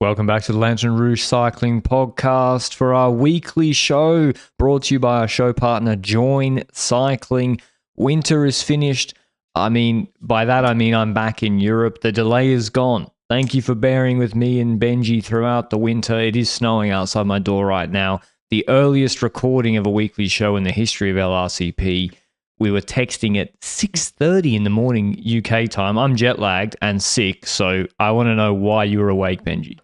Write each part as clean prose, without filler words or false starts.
Welcome back to the Lanterne Rouge Cycling Podcast for our weekly show, brought to you by our show partner, Join Cycling. Winter is finished. By that I mean I'm back in Europe. The delay is gone. Thank you for bearing with me and Benji throughout the winter. It is snowing outside my door right now. The earliest recording of a weekly show in the history of LRCP. We were texting at 6:30 in the morning UK time. I'm jet lagged and sick, so I want to know why you were awake, Benji.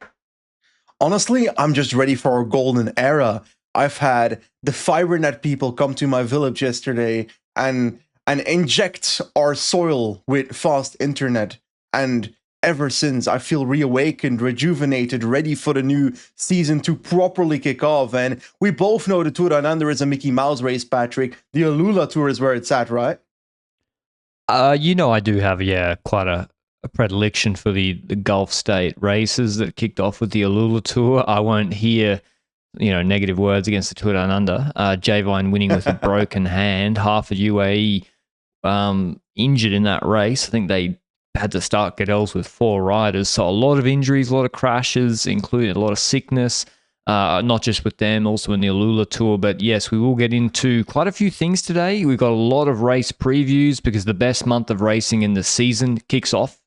Honestly, I'm just ready for a golden era. I've had the FiberNet people come to my village yesterday and inject our soil with fast internet. And ever since, I feel reawakened, rejuvenated, ready for the new season to properly kick off. And we both know the Tour Down Under is a Mickey Mouse race, Patrick. The AlUla Tour is where it's at, right? I do have, quite a predilection for the Gulf State races that kicked off with the AlUla Tour. I won't hear, negative words against the Tour Down Under. Javine winning with a broken hand, half of UAE injured in that race. I think they had to start Cadell's with 4 riders. So a lot of injuries, a lot of crashes, including a lot of sickness, not just with them, also in the AlUla Tour. But yes, we will get into quite a few things today. We've got a lot of race previews because the best month of racing in the season kicks off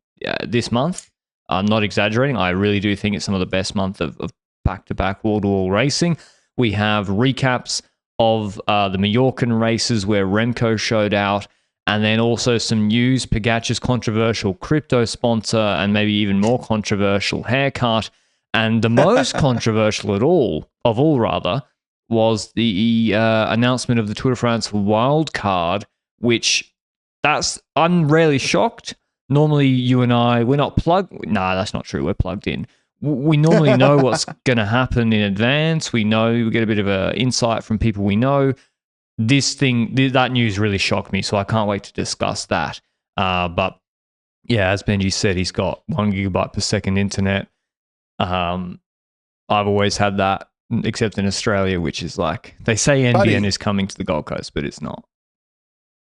this month. I'm not exaggerating. I really do think it's some of the best month of back-to-back wall-to-wall racing. We have recaps of the Mallorcan races where Remco showed out. And then also some news, Pogačar's controversial crypto sponsor and maybe even more controversial haircut. And the most controversial of all, was the announcement of the Tour de France wildcard, which I'm rarely shocked. Normally you and I, we're not plugged. Nah, that's not true. We're plugged in. We normally know what's going to happen in advance. We get a bit of an insight from people we know. That news really shocked me, so I can't wait to discuss that. But yeah, as Benji said, he's got 1 gigabyte per second internet. I've always had that, except in Australia, which is like, they say NBN is coming to the Gold Coast, but it's not.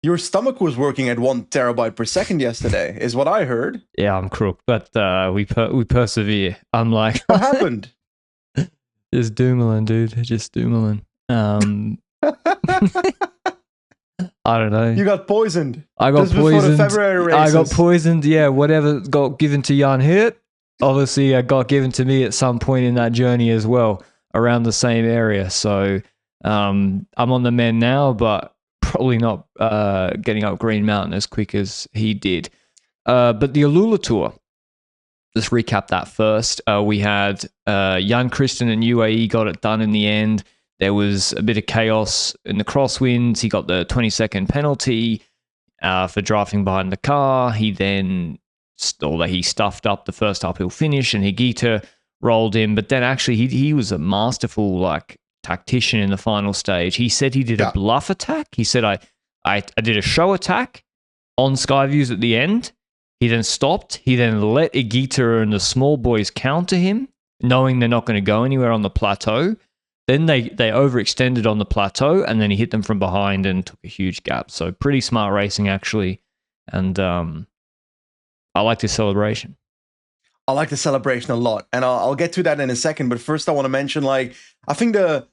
Your stomach was working at 1 terabyte per second yesterday, is what I heard. Yeah, I'm crook, but we persevere. I'm like, what happened? Just Dumoulin, dude. Just Dumoulin. I don't know. You got poisoned. I got poisoned. Before the February races. I got poisoned. Yeah, whatever got given to Jan Hirt, obviously it got given to me at some point in that journey as well, around the same area. So I'm on the mend now, but probably not getting up Green Mountain as quick as he did. But the AlUla Tour, let's recap that first. We had Jan Christen and UAE got it done in the end. There was a bit of chaos in the crosswinds. He got the 20-second penalty for driving behind the car. He then, he stuffed up the first uphill finish, and Higuita rolled in. But then actually, he was a masterful tactician in the final stage. He said he did a bluff attack. He said, I did a show attack on Skyviews at the end. He then stopped. He then let Higuita and the small boys counter him, knowing they're not going to go anywhere on the plateau. Then they overextended on the plateau, and then he hit them from behind and took a huge gap. So pretty smart racing, actually. And I like this celebration. I like the celebration a lot. And I'll get to that in a second. But first, I want to mention, I think there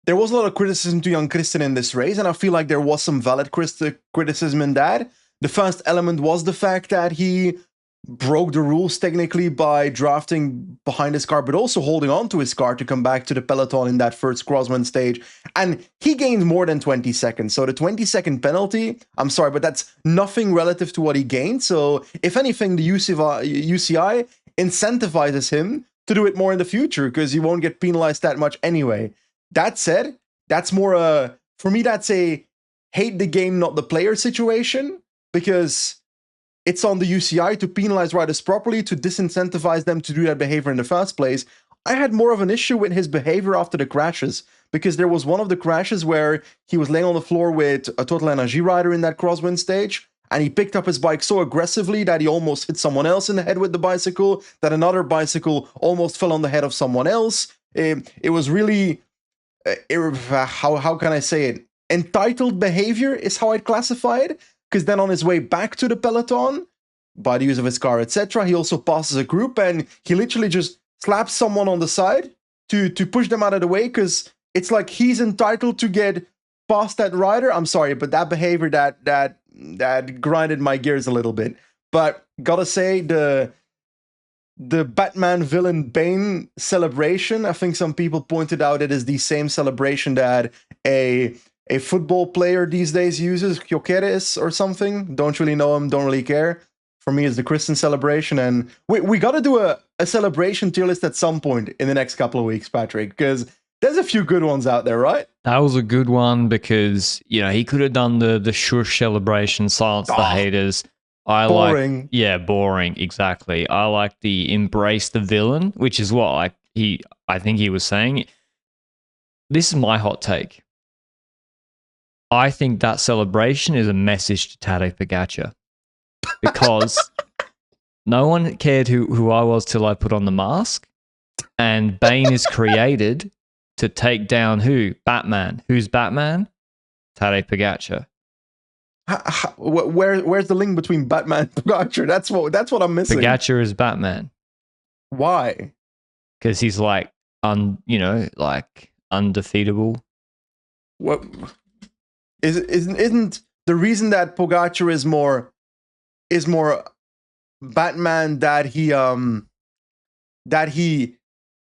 was a lot of criticism to Jan Christen in this race, and I feel like there was some valid criticism in that. The first element was the fact that he broke the rules technically by drafting behind his car, but also holding on to his car to come back to the peloton in that first crosswind stage. And he gained more than 20 seconds. So the 20-second penalty, I'm sorry, but that's nothing relative to what he gained. So if anything, the UCI incentivizes him to do it more in the future because he won't get penalized that much anyway. That said, that's more for me, that's a hate the game, not the player situation, because it's on the UCI to penalize riders properly, to disincentivize them to do that behavior in the first place. I had more of an issue with his behavior after the crashes, because there was one of the crashes where he was laying on the floor with a Total Energy rider in that crosswind stage, and he picked up his bike so aggressively that he almost hit someone else in the head with the bicycle, that another bicycle almost fell on the head of someone else. It was really, how can I say it? Entitled behavior is how I'd classify it. Because then on his way back to the peloton, by the use of his car, etc., he also passes a group, and he literally just slaps someone on the side to push them out of the way, because it's like he's entitled to get past that rider. I'm sorry, but that behavior that grinded my gears a little bit. But gotta say, the Batman villain Bane celebration, I think some people pointed out it is the same celebration that a football player these days uses, Gyökeres or something. Don't really know him, don't really care. For me, it's the Christian celebration, and we got to do a celebration tier list at some point in the next couple of weeks, Patrick, because there's a few good ones out there, right? That was a good one because, he could have done the shush celebration, silence the haters. Boring. Boring, exactly. I like the embrace the villain, which is what I think he was saying. This is my hot take. I think that celebration is a message to Tadej Pogačar. Because no one cared who I was till I put on the mask. And Bane is created to take down who? Batman. Who's Batman? Tadej Pogačar. Where's the link between Batman and Pogačar? That's what I'm missing. Pogačar is Batman. Why? Because he's like undefeatable. What isn't the reason that Pogačar is more Batman that he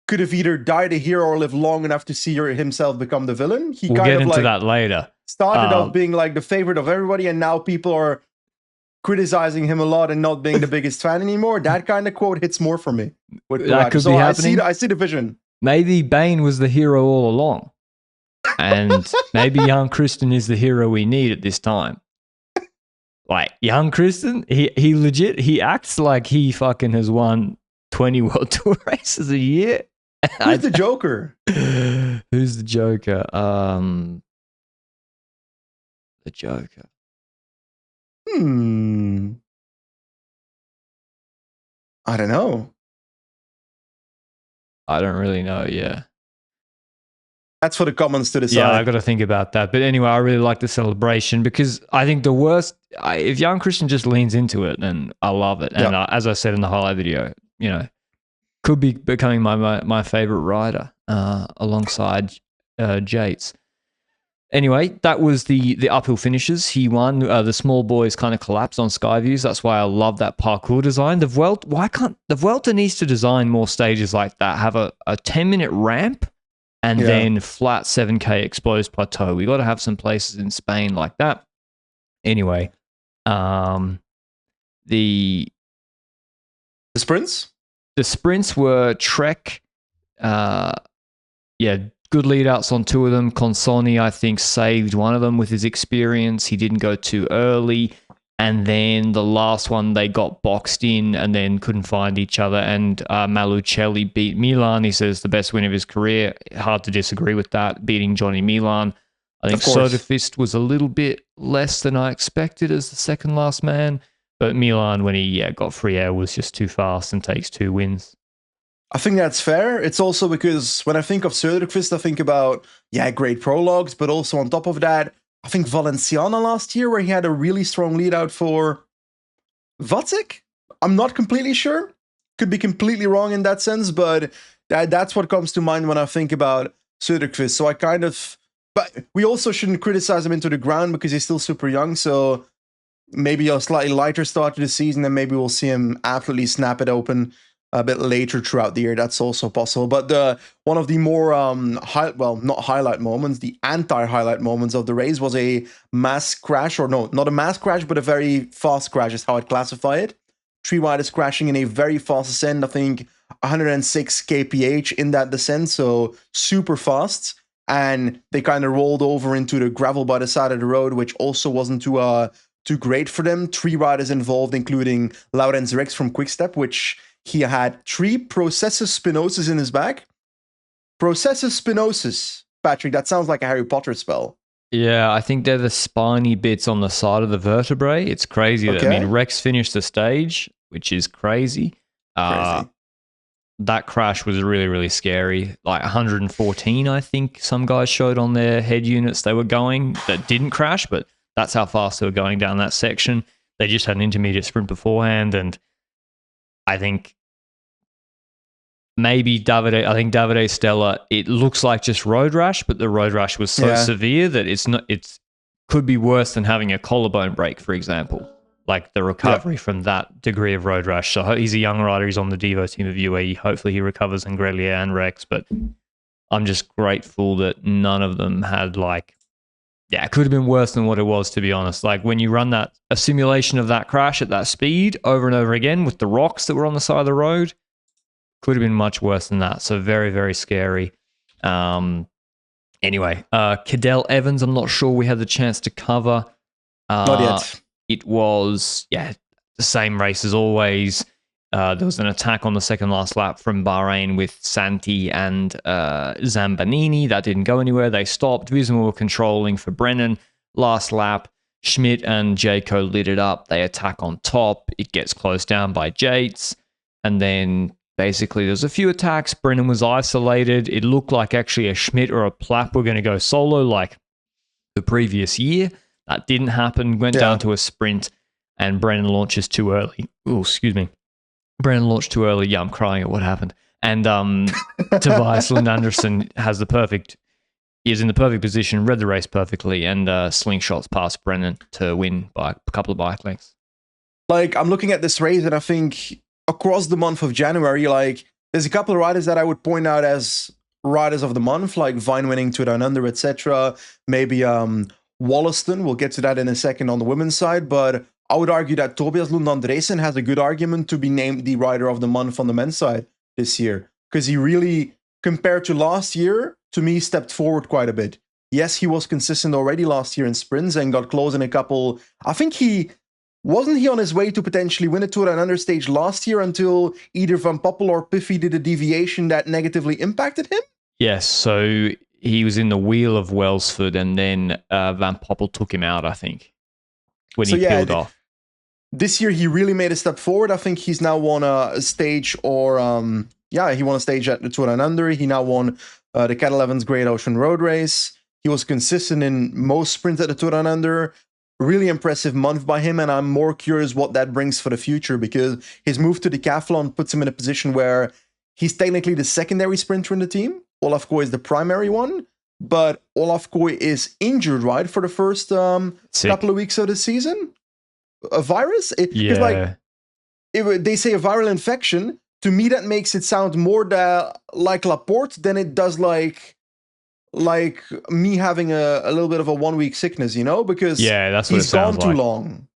could have either died a hero or lived long enough to see himself become the villain? We'll get into that later. Started off being like the favorite of everybody, and now people are criticizing him a lot and not being the biggest fan anymore. That kind of quote hits more for me. That could be happening. I see the vision. Maybe Bane was the hero all along. And maybe young Kristen is the hero we need at this time. Like, young Kristen, he legit, he acts like he fucking has won 20 World Tour races a year. Who's the Joker? Who's the Joker? The Joker. I don't know. I don't really know, yeah. That's for the comments to decide. Yeah, I got to think about that. But anyway, I really like the celebration because I think the worst, if young Christian just leans into it, then I love it. And as I said in the highlight video, could be becoming my favorite rider alongside Jates. Anyway, that was the uphill finishes. He won. The small boys kind of collapsed on Skyviews. That's why I love that parkour design. The Vuelta needs to design more stages like that. Have a 10-minute ramp and then flat 7K exposed plateau. We got to have some places in Spain like that. Anyway, the sprints? The sprints were Trek. Good lead outs on two of them. Consoni, I think, saved one of them with his experience. He didn't go too early. And then the last one, they got boxed in and then couldn't find each other. And Malucelli beat Milan. He says the best win of his career. Hard to disagree with that, beating Johnny Milan. I think Soderqvist was a little bit less than I expected as the second last man. But Milan, when he got free air, was just too fast and takes 2 wins. I think that's fair. It's also because when I think of Soderqvist, I think about, great prologues, but also on top of that, I think Valenciana last year, where he had a really strong lead out for Vacek. I'm not completely sure. Could be completely wrong in that sense, but that's what comes to mind when I think about Soderqvist. So but we also shouldn't criticize him into the ground because he's still super young. So maybe a slightly lighter start to the season, and maybe we'll see him absolutely snap it open a bit later throughout the year. That's also possible. But one of the more not highlight moments, the anti-highlight moments of the race was a mass crash, or no, not a mass crash, but a very fast crash is how I'd classify it. 3 riders crashing in a very fast ascent, I think 106 kph in that descent, so super fast. And they kind of rolled over into the gravel by the side of the road, which also wasn't too great for them. 3 riders involved, including Laurens Rex from Quickstep, which he had 3 processus spinosus in his back. Processus spinosus, Patrick, that sounds like a Harry Potter spell. Yeah, I think they're the spiny bits on the side of the vertebrae. It's crazy. Okay. Rex finished the stage, which is crazy. That crash was really, really scary. Like 114, I think some guys showed on their head units they were going that didn't crash, but that's how fast they were going down that section. They just had an intermediate sprint beforehand, and I think maybe Davide. I think Davide Stella. It looks like just road rash, but the road rash was so severe that it's not. It's could be worse than having a collarbone break, for example. Like the recovery from that degree of road rash. So he's a young rider. He's on the Devo team of UAE. Hopefully he recovers in Grelier and Rex. But I'm just grateful that none of them had it could have been worse than what it was, to be honest. Like when you run a simulation of that crash at that speed over and over again with the rocks that were on the side of the road, could have been much worse than that. So very, very scary. Anyway, Cadell Evans, I'm not sure we had the chance to cover. Not yet. It was, the same race as always. There was an attack on the second last lap from Bahrain with Santi and Zambanini. That didn't go anywhere. They stopped. Visma were controlling for Brennan. Last lap, Schmidt and Jayco lit it up. They attack on top. It gets closed down by Yates. And then basically there's a few attacks. Brennan was isolated. It looked like actually a Schmidt or a Plapp were going to go solo like the previous year. That didn't happen. Went down to a sprint, and Brennan launches too early. Oh, excuse me. Brennan launched too early. Yeah, I'm crying at what happened. And Tobias Lund Anderson is in the perfect position, read the race perfectly, and slingshots past Brennan to win by a couple of bike lengths. Like, I'm looking at this race, and I think across the month of January, like, there's a couple of riders that I would point out as riders of the month, like Vine winning to Down Under, etc. Maybe Wollaston, we'll get to that in a second on the women's side, but I would argue that Tobias Lund Andresen has a good argument to be named the rider of the month on the men's side this year, because he really, compared to last year, to me, stepped forward quite a bit. Yes, he was consistent already last year in sprints and got close in a couple. I think wasn't he on his way to potentially win a Tour Down Under stage last year until either Van Poppel or Piffy did a deviation that negatively impacted him? Yes, so he was in the wheel of Welsford, and then Van Poppel took him out, I think, when he peeled off. This year, he really made a step forward. I think he's now won a stage, or he won a stage at the Tour Down Under. He now won the Cat 11's Great Ocean Road Race. He was consistent in most sprints at the Tour Down Under. Really impressive month by him, and I'm more curious what that brings for the future, because his move to decathlon puts him in a position where he's technically the secondary sprinter in the team. Olaf Koy is the primary one, but Olaf Koy is injured, right, for the first couple of weeks of the season? A virus? They say a viral infection. To me, that makes it sound more like Laporte than it does like me having a little bit of a 1 week sickness, because that's what he's gone too long.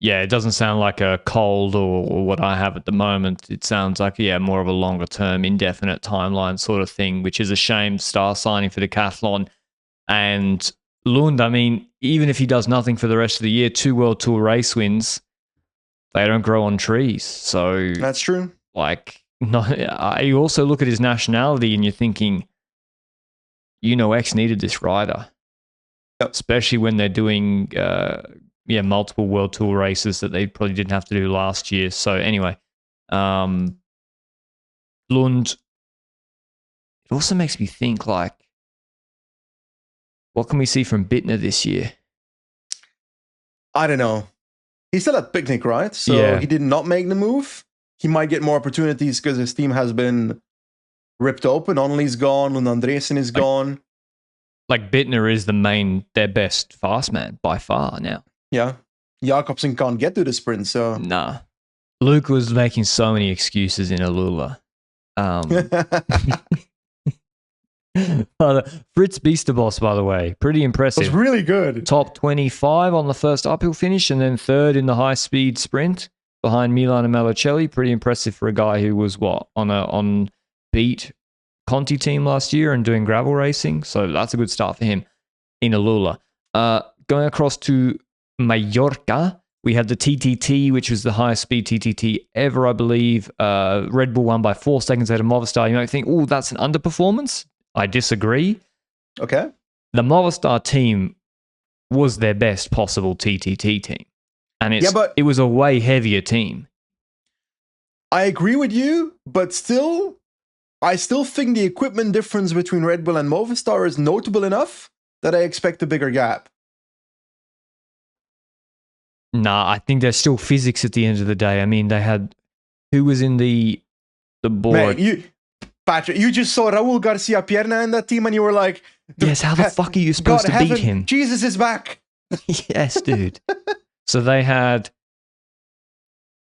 Yeah, it doesn't sound like a cold or what I have at the moment. It sounds like, more of a longer term, indefinite timeline sort of thing, which is a shame. Star signing for Decathlon. And Lund, I mean, even if he does nothing for the rest of the year, 2 World Tour race wins, they don't grow on trees. So that's true. You also look at his nationality and you're thinking, X needed this rider, especially when they're doing multiple World Tour races that they probably didn't have to do last year. So anyway, Lund, it also makes me think, what can we see from Bittner this year? I don't know. He's still at Picnic, right? So he did not make the move. He might get more opportunities because his team has been ripped open. Only's gone, and Andresen is gone. Bittner is their best fast man by far now. Yeah. Jakobsen can't get to the sprint, so... Nah. Luke was making so many excuses in AlUla. Fritz Beasterboss, by the way, pretty impressive. It was really good. Top 25 on the first uphill finish, and then third in the high-speed sprint behind Milan and Malocelli. Pretty impressive for a guy who was, on beat Conti team last year and doing gravel racing. So that's a good start for him in AlUla. Going across to Mallorca, we had the TTT, which was the highest speed TTT ever, I believe. Red Bull won by 4 seconds ahead of Movistar. You might think, that's an underperformance. I disagree. Okay. The Movistar team was their best possible TTT team. And it was a way heavier team. I agree with you, but I still think the equipment difference between Red Bull and Movistar is notable enough that I expect a bigger gap. Nah, I think there's still physics at the end of the day. I mean, they had... Who was in the the board. Man, Patrick, you just saw Raul Garcia Pierna in that team and you were like, yes, how the fuck are you supposed to beat him? Jesus is back. Yes, dude. So they had,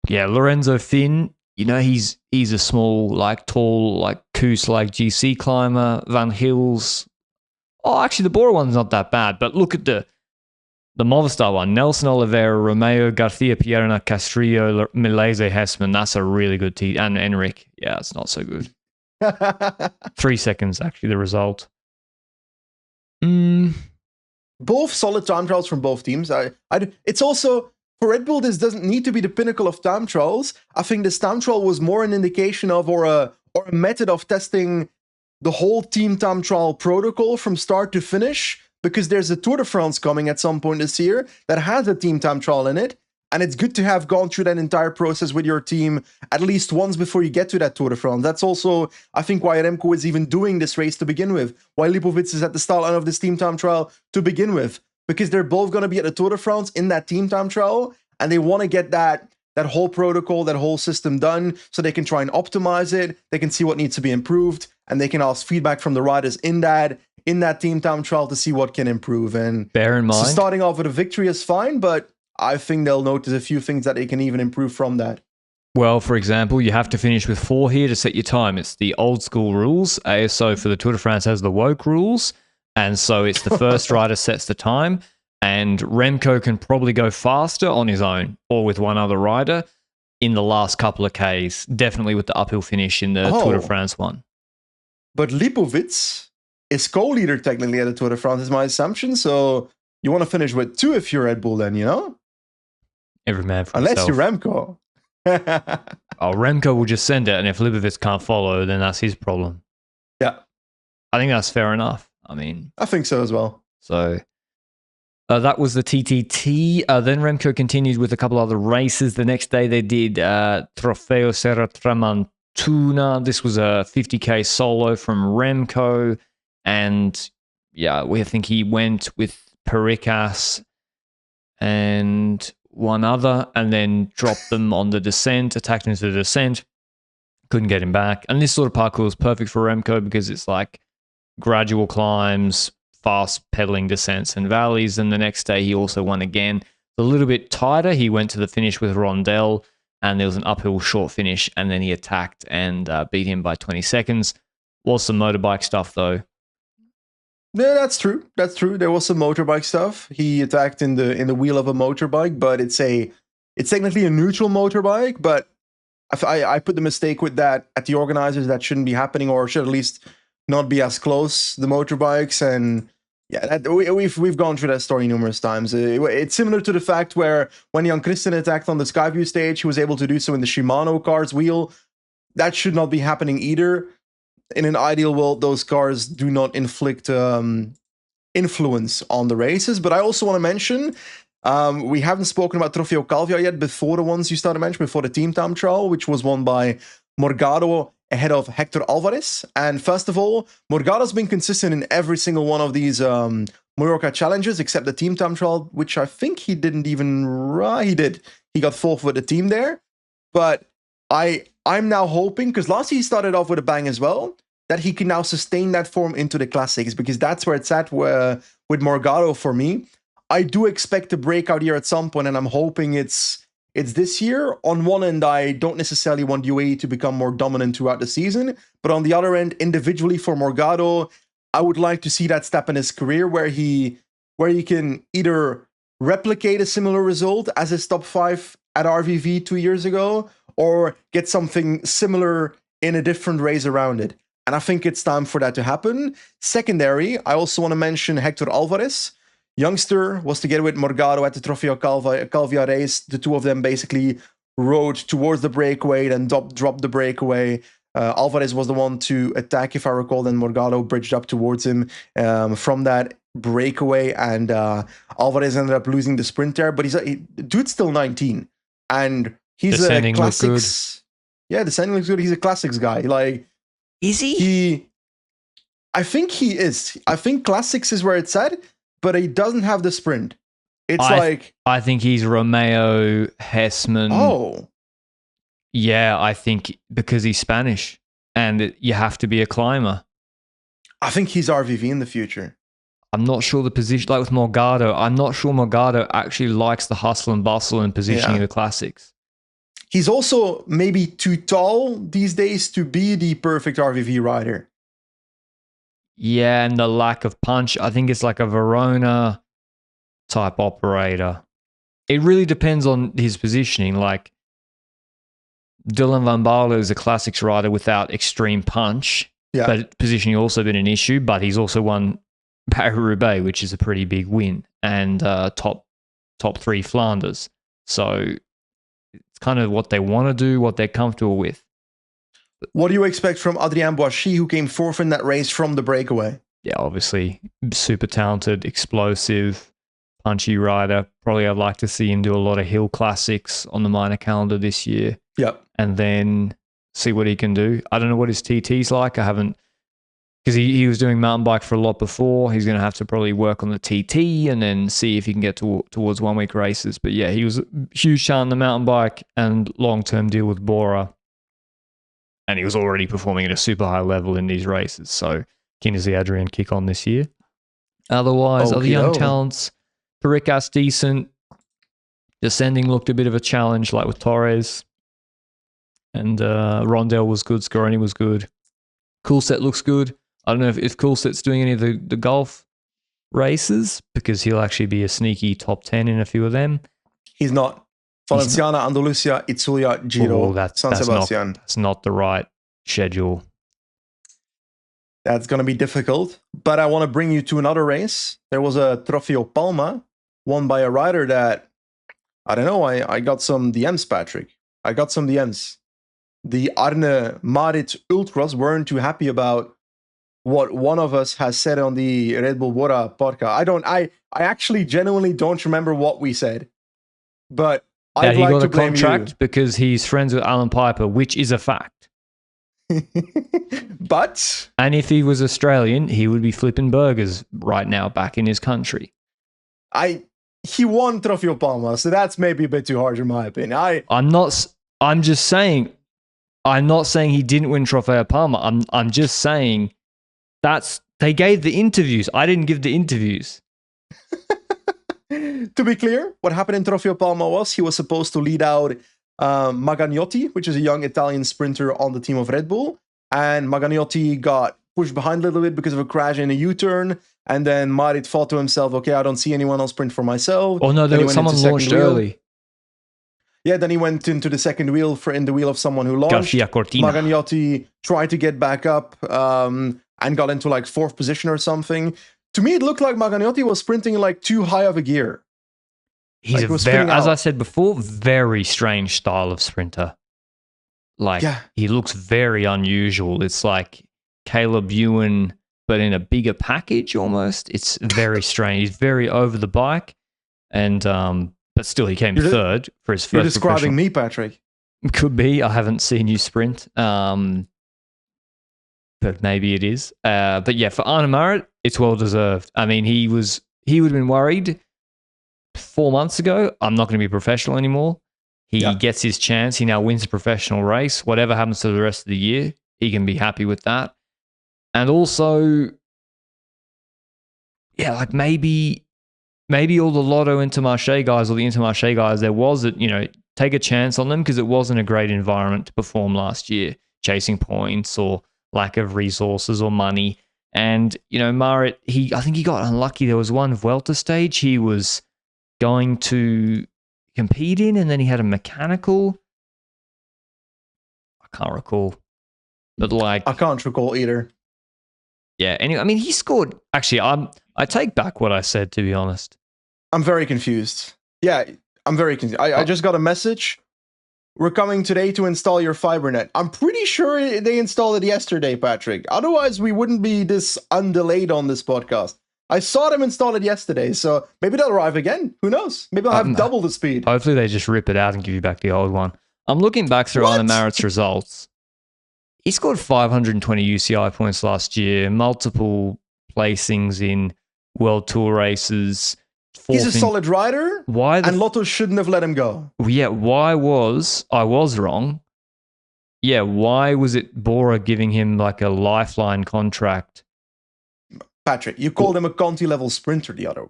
Lorenzo Finn. You know, he's a small, like tall, like Koos, like GC climber. Van Hills. Oh, actually, the Bora one's not that bad. But look at the Movistar one. Nelson Oliveira, Romeo, Garcia Pierna, Castrillo, Milese, Hessman. That's a really good team. And Enric. Yeah, it's not so good. 3 seconds, actually, the result. Both solid time trials from both teams. It's also, for Red Bull, this doesn't need to be the pinnacle of time trials. I think this time trial was more an indication of, or a method of testing the whole team time trial protocol from start to finish, because there's a Tour de France coming at some point this year that has a team time trial in it. And it's good to have gone through that entire process with your team at least once before you get to that Tour de France. That's also, I think, why Remco is even doing this race to begin with. Why Lipovic is at the start line of this team time trial to begin with. Because they're both going to be at the Tour de France in that team time trial. And they want to get that whole protocol, that whole system done so they can try and optimize it. They can see what needs to be improved. And they can ask feedback from the riders in that team time trial to see what can improve. And bear in mind, so starting off with a victory is fine, but I think they'll notice a few things that they can even improve from that. Well, for example, you have to finish with 4 here to set your time. It's the old school rules. ASO for the Tour de France has the woke rules. And so it's the first rider sets the time. And Remco can probably go faster on his own or with one other rider in the last couple of Ks. Definitely with the uphill finish in the Tour de France one. But Lipovic is co-leader technically at the Tour de France, is my assumption. So you want to finish with 2 if you're Red Bull then, you know? Every man for Unless himself. you're Remco. Remco will just send it, and if Lipovic can't follow, then that's his problem. Yeah. I think that's fair enough. I mean, I think so as well. So that was the TTT. Then Remco continued with a couple other races. The next day they did Trofeo Serra Tramontana. This was a 50k solo from Remco. And I think he went with Pericas and one other, and then dropped them on the descent, attacked into the descent, couldn't get him back. And this sort of parkour is perfect for Remco because it's like gradual climbs, fast pedaling descents and valleys. And the next day he also won again. A little bit tighter. He went to the finish with Rondell, and there was an uphill short finish, and then he attacked and beat him by 20 seconds. Was some motorbike stuff though. Yeah, that's true. That's true. There was some motorbike stuff. He attacked in the wheel of a motorbike, but it's technically a neutral motorbike. But I put the mistake with that at the organizers. That shouldn't be happening, or should at least not be as close, the motorbikes. And yeah, we've gone through that story numerous times. It's similar to the fact where when Jan Christen attacked on the Skyview stage, he was able to do so in the Shimano car's wheel. That should not be happening either. In an ideal world, those cars do not inflict influence on the races. But I also want to mention, we haven't spoken about Trofeo Calvia yet before the ones you started mentioning, before the team time trial, which was won by Morgado ahead of Hector Alvarez. And first of all, Morgado's been consistent in every single one of these Mallorca challenges, except the team time trial, which I think he didn't even... He did. He got fourth with the team there. But I'm now hoping, because last year he started off with a bang as well, that he can now sustain that form into the classics, because that's where it's at with Morgado for me. I do expect a breakout year at some point, and I'm hoping it's this year. On one end, I don't necessarily want UAE to become more dominant throughout the season, but on the other end, individually for Morgado, I would like to see that step in his career where he can either replicate a similar result as his top 5 at RVV 2 years ago, or get something similar in a different race around it. And I think it's time for that to happen. Secondary, I also want to mention Hector Alvarez. Youngster was together with Morgado at the Trofeo Calvia race. The two of them basically rode towards the breakaway, then dropped the breakaway. Alvarez was the one to attack, if I recall, then Morgado bridged up towards him from that breakaway, and Alvarez ended up losing the sprint there. But dude's still 19, and he's Descending a classics. Yeah, descending looks good. He's a classics guy. Like, is he? I think he is. I think classics is where it's at, but he doesn't have the sprint. It's I think he's Romeo Hessman. Oh, Yeah, I think because he's Spanish and you have to be a climber. I think he's RVV in the future. I'm not sure the position, like with Morgado, I'm not sure Morgado actually likes the hustle and bustle and positioning of the classics. He's also maybe too tall these days to be the perfect RVV rider. Yeah, and the lack of punch. I think it's like a Verona type operator. It really depends on his positioning. Like Dylan Van Baarle is a classics rider without extreme punch, but positioning also been an issue. But he's also won Paris-Roubaix, which is a pretty big win, and top 3 Flanders. So it's kind of what they want to do, what they're comfortable with. What do you expect from Adrien Boissy, who came fourth in that race from the breakaway? Yeah, obviously super talented, explosive, punchy rider. Probably I'd like to see him do a lot of hill classics on the minor calendar this year. Yep. And then see what he can do. I don't know what his TT's like. I haven't, because he was doing mountain bike for a lot before. He's going to have to probably work on the TT and then see if he can get towards 1 week races. But yeah, he was a huge shot on the mountain bike and long-term deal with Bora. And he was already performing at a super high level in these races. So keen to see Adrian kick on this year. Otherwise, other young talents, Perikas decent. Descending looked a bit of a challenge, like with Torres. And Rondell was good. Scoroni was good. Coolset looks good. I don't know if Coolset's doing any of the golf races, because he'll actually be a sneaky top 10 in a few of them. He's not. Valenciana, Andalusia, Itzulia, Giro, San Sebastian. That's not the right schedule. That's going to be difficult. But I want to bring you to another race. There was a Trofeo Palma won by a rider that, I don't know, I got some DMs, Patrick. I got some DMs. The Arne Marit Ultras weren't too happy about what one of us has said on the Red Bull Bora podcast. I actually genuinely don't remember what we said. But I'd like to blame contract because he's friends with Alan Piper, which is a fact. But and if he was Australian, he would be flipping burgers right now back in his country. He won Trofeo Palma, so that's maybe a bit too harsh in my opinion. I'm just saying I'm not saying he didn't win Trofeo Palma. I'm just saying they gave the interviews. I didn't give the interviews. To be clear, what happened in Trofeo Palma was he was supposed to lead out Magagnotti, which is a young Italian sprinter on the team of Red Bull. And Magagnotti got pushed behind a little bit because of a crash in a U-turn. And then Marit thought to himself, okay, I don't see anyone else sprint for myself. Oh no, there was someone launched early. Yeah, then he went into the second wheel in the wheel of someone who launched. Garcia Cortina. Magagnotti tried to get back up and got into like 4th position or something. To me, it looked like Magagnotti was sprinting in like too high of a gear. He's as I said before, very strange style of sprinter. Like, he looks very unusual. It's like Caleb Ewan, but in a bigger package almost. It's very strange. He's very over the bike. And but still, he came third for his first. You're describing me, Patrick. Could be. I haven't seen you sprint. But maybe it is. But yeah, for Arne Marit, it's well deserved. I mean, he would have been worried 4 months ago. I'm not going to be professional anymore. He gets his chance. He now wins a professional race. Whatever happens to the rest of the year, he can be happy with that. And also, yeah, like maybe all the Lotto Intermarché guys or the Intermarché guys, there was take a chance on them because it wasn't a great environment to perform last year, chasing points or lack of resources or money. And, Marit, I think he got unlucky. There was one Vuelta stage he was going to compete in, and then he had a mechanical. I can't recall. But I can't recall either. Yeah, anyway, I mean, he scored. Actually, I take back what I said, to be honest. I'm very confused. Yeah, I'm very confused. I just got a message. We're coming today to install your FiberNet. I'm pretty sure they installed it yesterday, Patrick. Otherwise, we wouldn't be this undelayed on this podcast. I saw them install it yesterday, so maybe they'll arrive again. Who knows? Maybe I'll have double the speed. Hopefully they just rip it out and give you back the old one. I'm looking back through Arne Marit's results. He scored 520 UCI points last year, multiple placings in World Tour races. He's a solid rider, and Lotto shouldn't have let him go. Yeah, I was wrong, yeah, why was it Bora giving him like a lifeline contract? Patrick, you called him a Conti level sprinter the other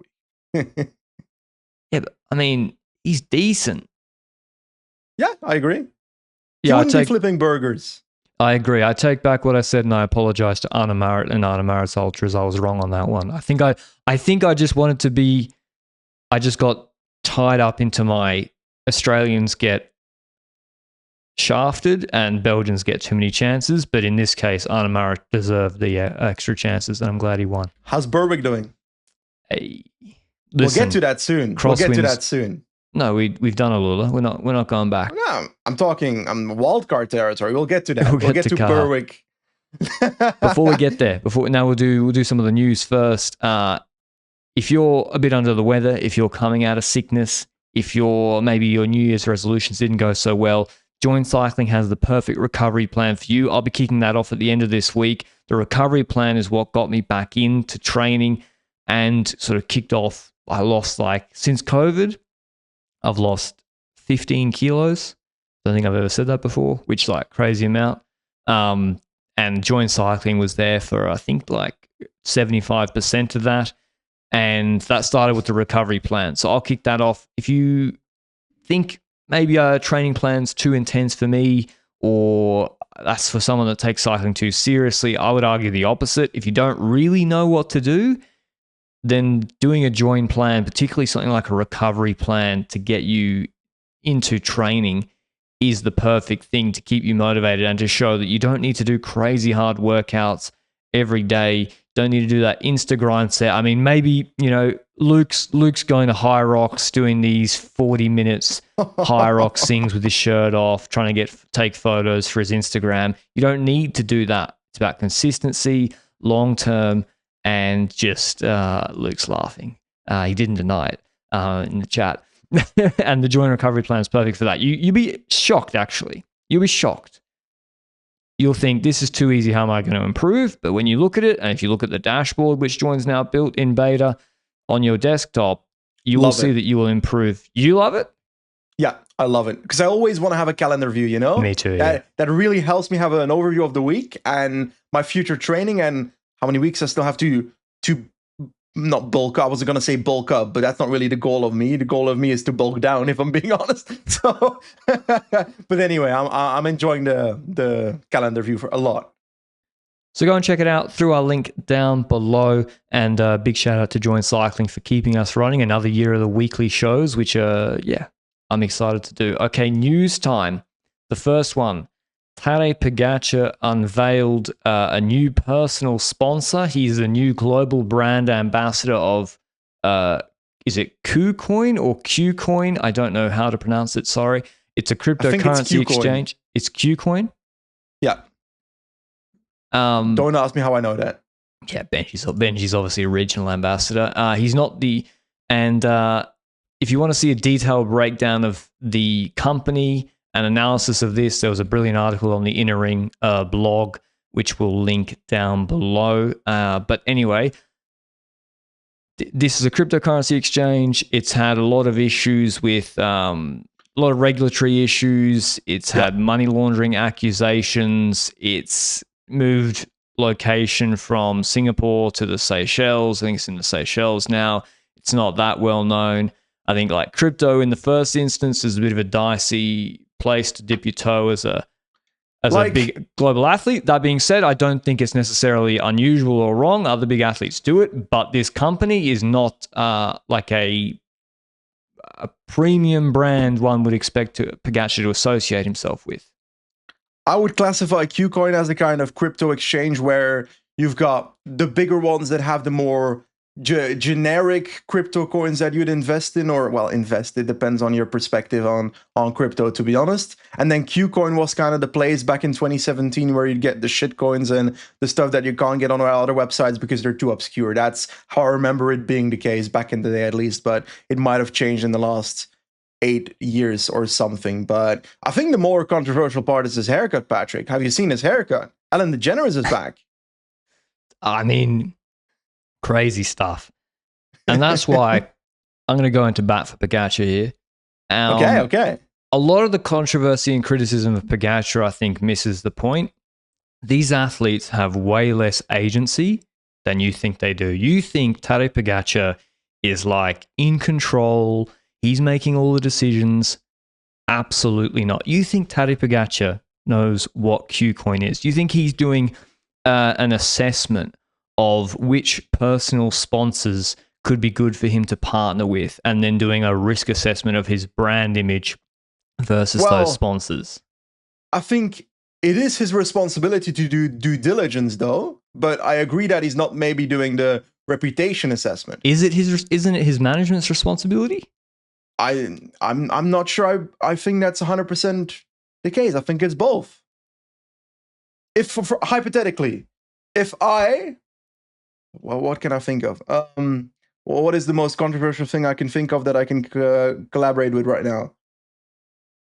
week. Yeah, but I mean, he's decent. Yeah, I agree. He Yeah, wouldn't be flipping burgers. I agree. I take back what I said, and I apologize to Anna Marit and Anna Marit's Ultras. I was wrong on that one. I think I just wanted to be. I just got tied up into my Australians get shafted and Belgians get too many chances. But in this case, Anna Marit deserved the extra chances, and I'm glad he won. How's Berwick doing? Hey, we'll get to that soon. No, we've done AlUla. We're not going back. No, I'm talking wildcard territory. We'll get to that. We'll get to Berwick. Before we get there, we'll do some of the news first. If you're a bit under the weather, if you're coming out of sickness, if maybe your New Year's resolutions didn't go so well, Join Cycling has the perfect recovery plan for you. I'll be kicking that off at the end of this week. The recovery plan is what got me back into training and sort of kicked off. I lost since COVID, I've lost 15 kilos. Don't think I've ever said that before, which is crazy amount. And Join Cycling was there for, I think, 75% of that. And that started with the recovery plan. So I'll kick that off. If you think maybe a training plan's too intense for me, or that's for someone that takes cycling too seriously, I would argue the opposite. If you don't really know what to do, then doing a join plan, particularly something like a recovery plan to get you into training, is the perfect thing to keep you motivated and to show that you don't need to do crazy hard workouts every day. Don't need to do that Insta grind set. I mean, maybe, Luke's going to High Rocks doing these 40 minutes High Rocks things with his shirt off, trying to take photos for his Instagram. You don't need to do that. It's about consistency, long term, and just Luke's laughing. He didn't deny it in the chat. And the joint recovery plan is perfect for that. You'll be shocked, actually. You'll be shocked. You'll think, this is too easy. How am I going to improve? But when you look at it, and if you look at the dashboard, which Join's now built in beta on your desktop, you will see that you will improve. You love it? Yeah, I love it. Because I always want to have a calendar view, Me too, yeah. That really helps me have an overview of the week and my future training and how many weeks I still have to not bulk up. I was going to say bulk up, but that's not really the goal of me. The goal of me is to bulk down, if I'm being honest. So, but anyway, I'm enjoying the calendar view for a lot. So go and check it out through our link down below. And big shout out to Join Cycling for keeping us running another year of the weekly shows, which I'm excited to do. Okay, news time. The first one. Tadej Pogačar unveiled a new personal sponsor. He's the new global brand ambassador of, is it KuCoin or QCoin? I don't know how to pronounce it, sorry. It's a cryptocurrency exchange. It's KuCoin? Yeah. Don't ask me how I know that. Yeah, Benji's obviously a regional ambassador. He's not and if you want to see a detailed breakdown of the company, an analysis of this, there was a brilliant article on the Inner Ring blog, which we'll link down below. But anyway, this is a cryptocurrency exchange. It's had a lot of issues with a lot of regulatory issues. It's had money laundering accusations. It's moved location from Singapore to the Seychelles. I think it's in the Seychelles now. It's not that well known. I think crypto in the first instance is a bit of a dicey place to dip your toe as a big global athlete. That being said, I don't think it's necessarily unusual or wrong. Other big athletes do it, but this company is not a premium brand one would expect Pogačar to associate himself with. I would classify KuCoin as the kind of crypto exchange where you've got the bigger ones that have the more generic crypto coins that you'd invest in, or it depends on your perspective on crypto, to be honest. And then KuCoin was kind of the place back in 2017 where you'd get the shit coins and the stuff that you can't get on other websites because they're too obscure. That's how I remember it being the case back in the day, at least, but it might have changed in the last 8 years or something. But I think the more controversial part is his haircut, Patrick. Have you seen his haircut? Ellen DeGeneres is back. I mean, crazy stuff. And that's why I'm going to go into bat for Pogačar here. Okay. a lot of the controversy and criticism of Pogačar, I think, misses the point. These athletes have way less agency than you think they do. You think Tadej Pogačar is like in control. He's making all the decisions. Absolutely not. You think Tadej Pogačar knows what Qcoin is. You think he's doing an assessment of which personal sponsors could be good for him to partner with, and then doing a risk assessment of his brand image versus those sponsors? I think it is his responsibility to do due diligence, though. But I agree that he's not maybe doing the reputation assessment. Isn't it his management's responsibility? I'm not sure. I think that's 100% the case. I think it's both. If hypothetically, if what can I think of? What is the most controversial thing I can think of that I can collaborate with right now?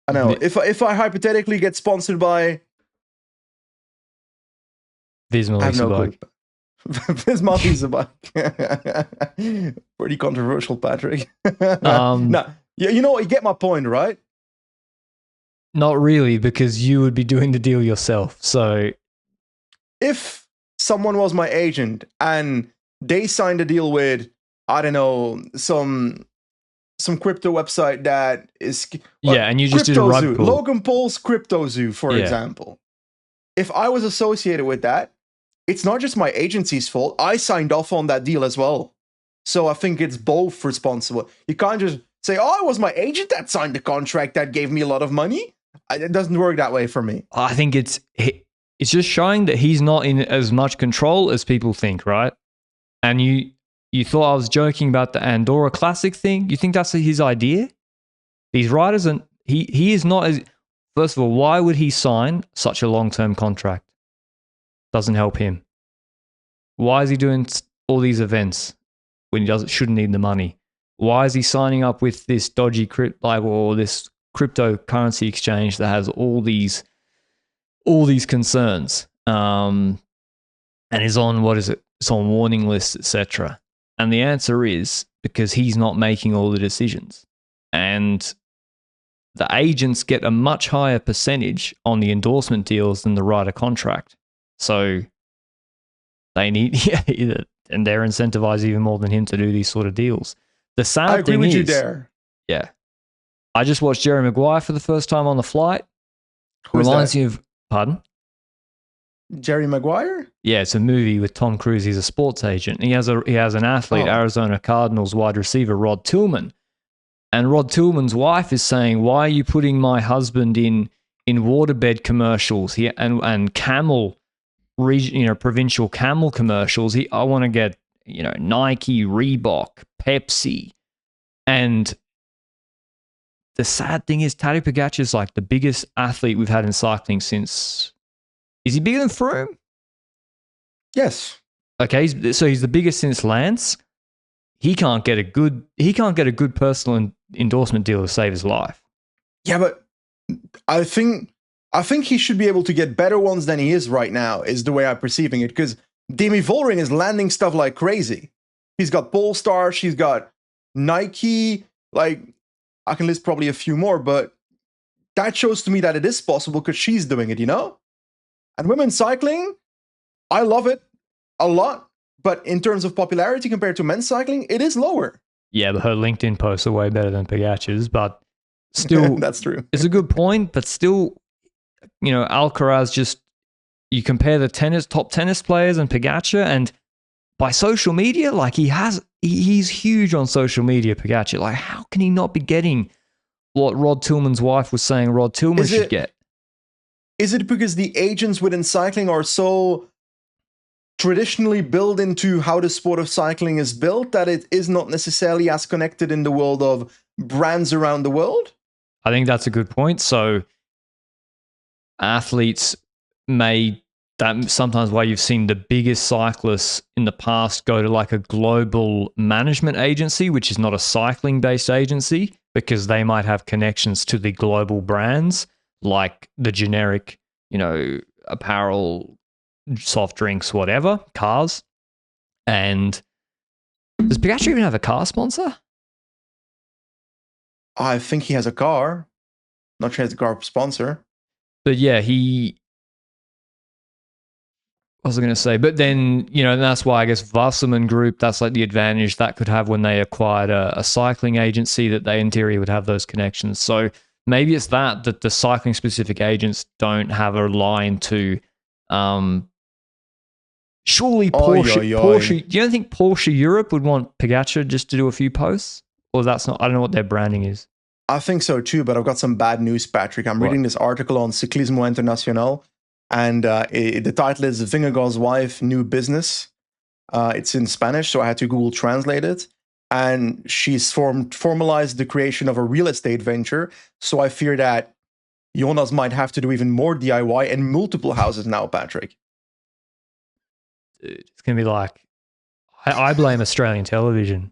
I know. If I hypothetically get sponsored by Visma Leasebike. Visma Leasebike. Pretty controversial, Patrick. No, you know what? You get my point, right? Not really, because you would be doing the deal yourself. So, if someone was my agent and they signed a deal with, I don't know, some crypto website that is and you just did a rug pull. Logan Paul's Crypto Zoo, for example. If I was associated with that, it's not just my agency's fault. I signed off on that deal as well. So I think it's both responsible. You can't just say, "Oh, it was my agent that signed the contract that gave me a lot of money." It doesn't work that way for me. I think it's just showing that he's not in as much control as people think, right? And you thought I was joking about the Andorra Classic thing? You think that's his idea? These riders, and he is not as... First of all, why would he sign such a long-term contract? Doesn't help him. Why is he doing all these events when he shouldn't need the money? Why is he signing up with this dodgy this cryptocurrency exchange that has all these concerns, and is on it's on warning lists, etc.? And the answer is because he's not making all the decisions, and the agents get a much higher percentage on the endorsement deals than the rider contract. So they need, and they're incentivized even more than him to do these sort of deals. The sad thing is, I agree with you there. Yeah, I just watched Jerry Maguire for the first time on the flight. Reminds me of, pardon? Jerry Maguire? Yeah, it's a movie with Tom Cruise. He's a sports agent. He has an athlete, Arizona Cardinals wide receiver Rod Tillman. And Rod Tillman's wife is saying, "Why are you putting my husband in waterbed commercials here and camel provincial camel commercials? I want to get, Nike, Reebok, Pepsi." And the sad thing is, Tadej Pogačar is like the biggest athlete we've had in cycling since... Is he bigger than Froome? Yes. Okay, so he's the biggest since Lance. He can't get a good personal endorsement deal to save his life. Yeah, but I think he should be able to get better ones than he is right now, is the way I'm perceiving it. Because Demi Vollering is landing stuff like crazy. He's got Polestar, she's got Nike, like I can list probably a few more, but that shows to me that it is possible because she's doing it, And women's cycling, I love it a lot. But in terms of popularity compared to men's cycling, it is lower. Yeah, but her LinkedIn posts are way better than Pogačar's. But still, that's true. It's a good point. But still, Alcaraz you compare the top tennis players and Pogačar, and by social media, like he's huge on social media, Pogačar. Like, how can he not be getting what Rod Tillman's wife was saying Rod Tillman should get? Is it because the agents within cycling are so traditionally built into how the sport of cycling is built that it is not necessarily as connected in the world of brands around the world? I think that's a good point. So athletes that's sometimes why you've seen the biggest cyclists in the past go to like a global management agency, which is not a cycling based agency, because they might have connections to the global brands like the generic, apparel, soft drinks, whatever, cars. And does Pogačar even have a car sponsor? I think he has a car. Not sure he's a Garp sponsor. But yeah, what was I going to say? But then, that's why I guess Wasserman Group, that's like the advantage that could have when they acquired a cycling agency, that they in theory would have those connections. So maybe it's that the cycling specific agents don't have a line to surely Porsche. Do you don't think Porsche Europe would want Pogačar just to do a few posts? Or that's not, I don't know what their branding is. I think so too, but I've got some bad news, Patrick. I'm reading this article on Ciclismo Internacional, and the title is Vingegaard's Wife, New Business. It's in Spanish, so I had to Google translate it. And she's formalized the creation of a real estate venture. So I fear that Jonas might have to do even more DIY and multiple houses now, Patrick. Dude, it's going to be like, I blame Australian television.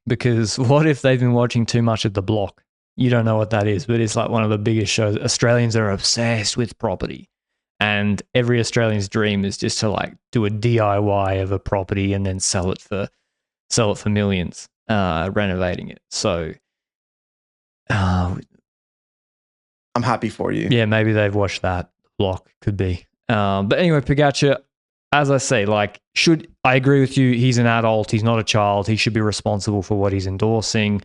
Because what if they've been watching too much of The Block? You don't know what that is, but it's like one of the biggest shows. Australians are obsessed with property. And every Australian's dream is just to like do a DIY of a property and then sell it for millions, renovating it. So I'm happy for you. Yeah, maybe they've watched that. Block could be. But anyway, Pogačar, as I say, like, I agree with you. He's an adult. He's not a child. He should be responsible for what he's endorsing.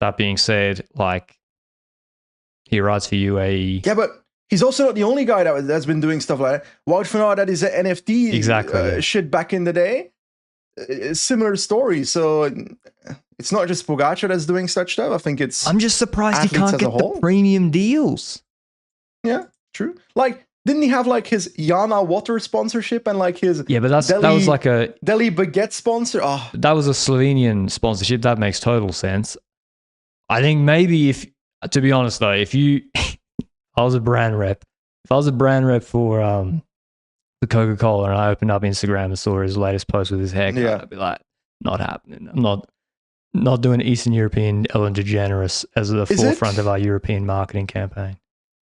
That being said, like, he rides for UAE. Yeah, but he's also not the only guy that's been doing stuff like that. Wout van Aert, that is an NFT shit back in the day. Similar story. So it's not just Pogačar that's doing such stuff. I think it's. I'm just surprised he can't get the premium deals. Yeah, true. Like, didn't he have like his Yana water sponsorship and like his but that was like a Delhi baguette sponsor? Oh. That was a Slovenian sponsorship. That makes total sense. I think maybe to be honest though, if I was a brand rep for the Coca-Cola and I opened up Instagram and saw his latest post with his haircut, I'd be like, not happening. I'm not doing Eastern European Ellen DeGeneres as the forefront of our European marketing campaign.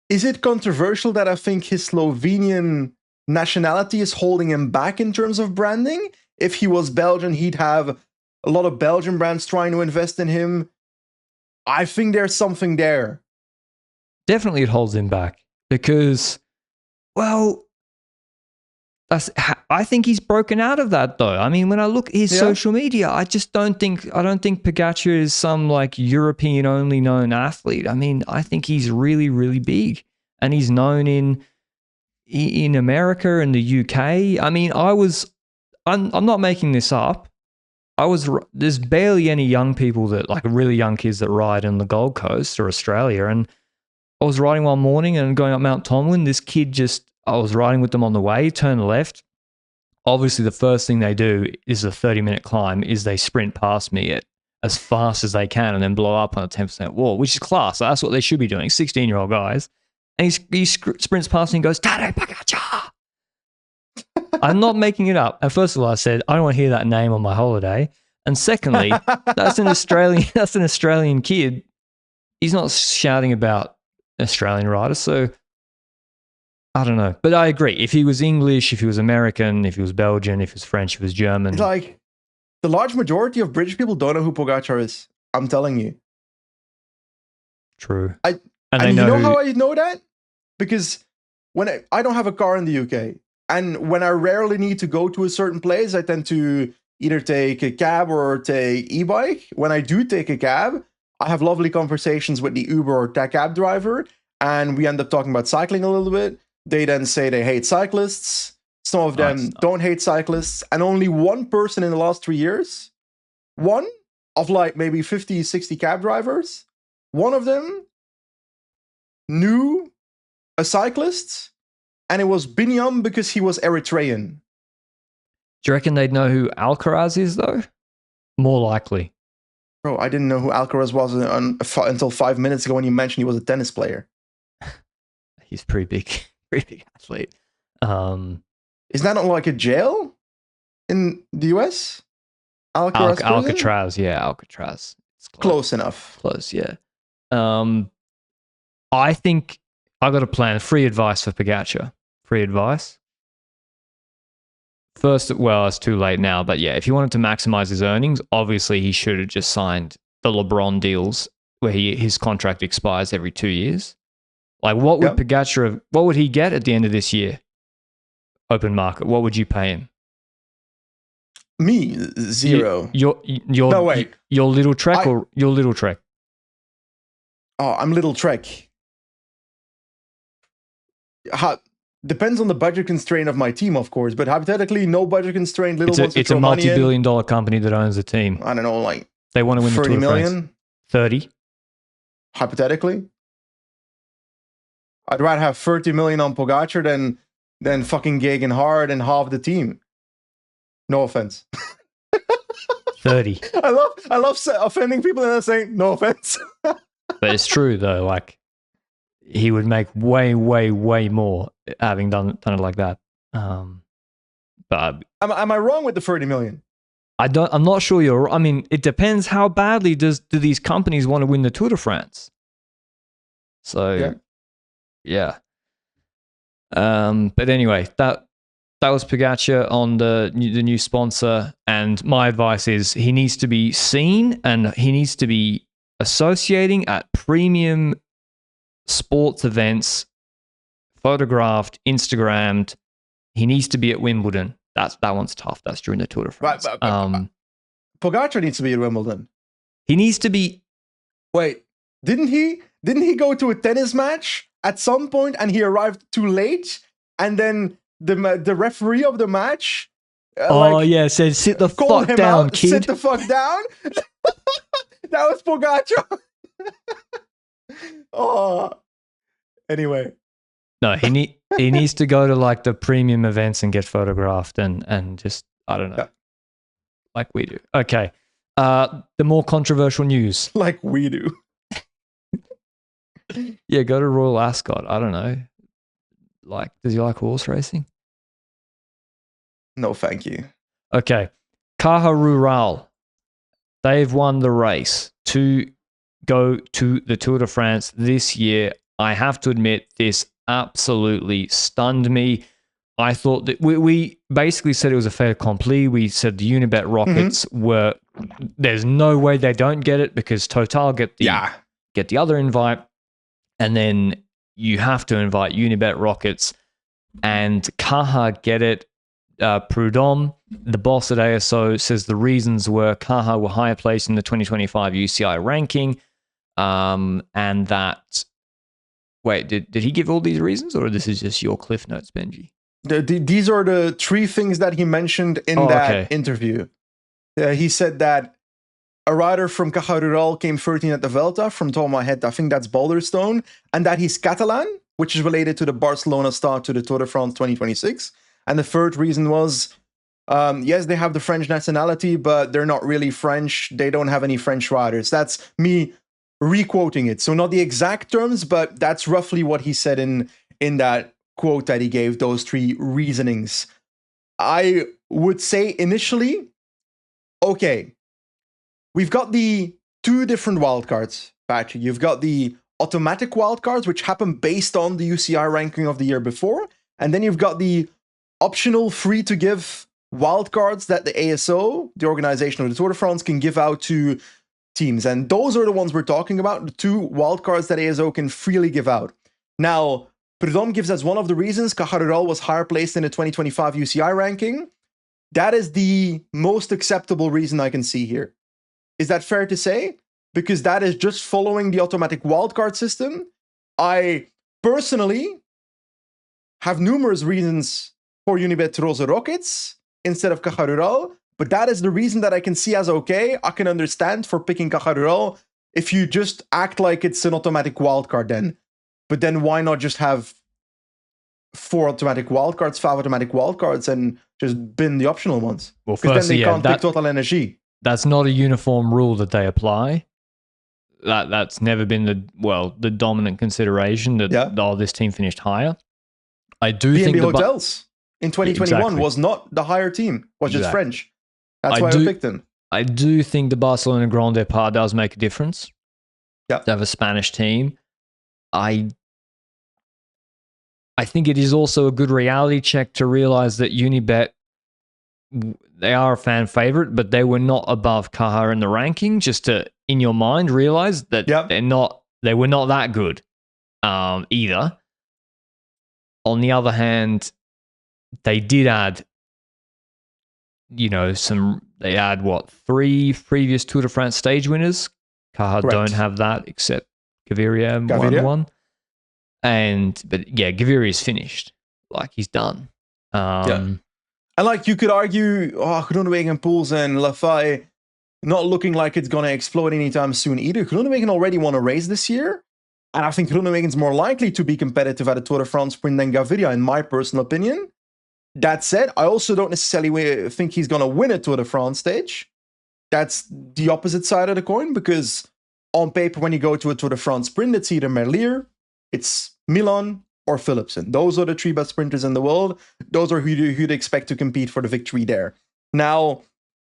Is it controversial that I think his Slovenian nationality is holding him back in terms of branding? If he was Belgian, he'd have a lot of Belgian brands trying to invest in him. I think there's something there. Definitely it holds him back because, well, I think he's broken out of that though. I mean, when I look at his social media, I don't think Pogačar is some like European only known athlete. I mean, I think he's really, really big and he's known in America and the UK. I mean, I'm not making this up. There's barely any young people that like really young kids that ride in the Gold Coast or Australia. And I was riding one morning and going up Mount Tomlin. This kid I was riding with them on the way, turn left. Obviously, the first thing they do is a 30-minute climb is they sprint past me as fast as they can and then blow up on a 10% wall, which is class. So that's what they should be doing, 16-year-old guys. And he sprints past me and goes, Tadej Pogačar. I'm not making it up. And first of all, I said, I don't want to hear that name on my holiday. And secondly, that's an Australian kid. He's not shouting about Australian riders, so I don't know. But I agree. If he was English, if he was American, if he was Belgian, if he was French, if he was German. Like, the large majority of British people don't know who Pogačar is. I'm telling you. True. And you know how I know that? Because when I don't have a car in the UK, and when I rarely need to go to a certain place, I tend to either take a cab or take e-bike. When I do take a cab, I have lovely conversations with the Uber or cab driver, and we end up talking about cycling a little bit. They then say they hate cyclists. Some of them don't hate cyclists. And only one person in the last 3 years, one of like maybe 50, 60 cab drivers, one of them knew a cyclist, and it was Binyam because he was Eritrean. Do you reckon they'd know who Alcaraz is, though? More likely. Bro, I didn't know who Alcaraz was until 5 minutes ago when you mentioned he was a tennis player. He's pretty big. Pretty big athlete. Is that not like a jail in the US? Alcatraz, yeah, Alcatraz. It's close enough. Close, yeah. I think I got a plan. Free advice for Pogačar. Free advice. First, well, it's too late now, but yeah, if he wanted to maximize his earnings, obviously he should have just signed the LeBron deals where his contract expires every 2 years. Like, what would Pogačar what would he get at the end of this year? Open market. What would you pay him? Me, 0. Your little Trek or your little Trek? Oh, I'm little Trek. Depends on the budget constraint of my team, of course, but hypothetically, no budget constraint. It's a multi-billion-dollar company that owns the team. I don't know, like they want to win 30 the Tour de France. million? 30? Hypothetically, I'd rather have 30 million on Pogačar than fucking Geoghegan Hart and half the team. No offense. 30. I love offending people and then saying no offense. But it's true though. Like, he would make way, way, way more having done it like that. But am I wrong with the 30 million? I'm not sure I mean, it depends how badly do these companies want to win the Tour de France. So yeah. But anyway, that was Pogačar on the new sponsor, and my advice is he needs to be seen and he needs to be associating at premium sports events, photographed, Instagrammed. He needs to be at Wimbledon. That one's tough. That's during the Tour de France. Right, Pogačar needs to be at Wimbledon. He needs to be. Wait, didn't he go to a tennis match at some point and he arrived too late, and then the referee of the match said sit the fuck down, kid. Sit the fuck down. That was Pogačar. Oh, anyway. No, he needs to go to like the premium events and get photographed and just, I don't know, like we do. Okay, the more controversial news, like we do. Yeah, go to Royal Ascot. I don't know. Like, does he like horse racing? No, thank you. Okay, Caja Rural. They've won the race to go to the Tour de France this year. I have to admit, this absolutely stunned me. I thought that we basically said it was a fait accompli. We said the Unibet Rockets were, there's no way they don't get it because Total get the other invite, and then you have to invite Unibet Rockets, and Caja get it. Prudhomme, the boss at ASO, says the reasons were Caja were higher placed in the 2025 UCI ranking, and that. Wait, did he give all these reasons, or this is just your cliff notes, Benji? These are the 3 things that he mentioned in that interview. He said that a rider from Caja Rural came 13th at the Vuelta. From top of my head, I think that's Boulderstone, and that he's Catalan, which is related to the Barcelona start to the Tour de France 2026. And the third reason was, yes, they have the French nationality, but they're not really French. They don't have any French riders. That's me requoting it. So not the exact terms, but that's roughly what he said in that quote that he gave, those 3 reasonings. I would say initially, okay, we've got the 2 different wildcards, Patrick. You've got the automatic wildcards, which happen based on the UCI ranking of the year before. And then you've got the optional free-to-give wildcards that the ASO, the organization of the Tour de France, can give out to teams. And those are the ones we're talking about, the 2 wildcards that ASO can freely give out. Now, Prudhomme gives as one of the reasons Caja Rural was higher placed in the 2025 UCI ranking. That is the most acceptable reason I can see here. Is that fair to say? Because that is just following the automatic wildcard system. I personally have numerous reasons for Unibet Rose Rockets instead of Caja Rural, but that is the reason that I can see as okay. I can understand for picking Caja Rural if you just act like it's an automatic wildcard then. But then why not just have 4 automatic wildcards, 5 automatic wildcards, and just bin the optional ones? Well, because then they can't pick Total Energy. That's not a uniform rule that they apply. That's never been the dominant consideration that this team finished higher. I do think the Hotels in 2021 was not the higher team, was just French. That's why I picked them. I do think the Barcelona Grand Depart does make a difference. Yeah. To have a Spanish team. I think it is also a good reality check to realize that Unibet they are a fan favorite, but they were not above Caja in the ranking. Just to, in your mind, realize that they were not that good either. On the other hand, they did add, they add 3 previous Tour de France stage winners. Caja don't have that except Gaviria won one. But Gaviria's finished. Like, he's done. And like, you could argue, Groenewegen, Poels, and Lafay not looking like it's going to explode anytime soon either. Groenewegen already won a race this year, and I think Groenewegen's more likely to be competitive at a Tour de France sprint than Gaviria, in my personal opinion. That said, I also don't necessarily think he's going to win a Tour de France stage. That's the opposite side of the coin, because on paper, when you go to a Tour de France sprint, it's either Merlier, it's Milan, or Philipsen. Those are the 3 best sprinters in the world. Those are who you'd expect to compete for the victory there. Now,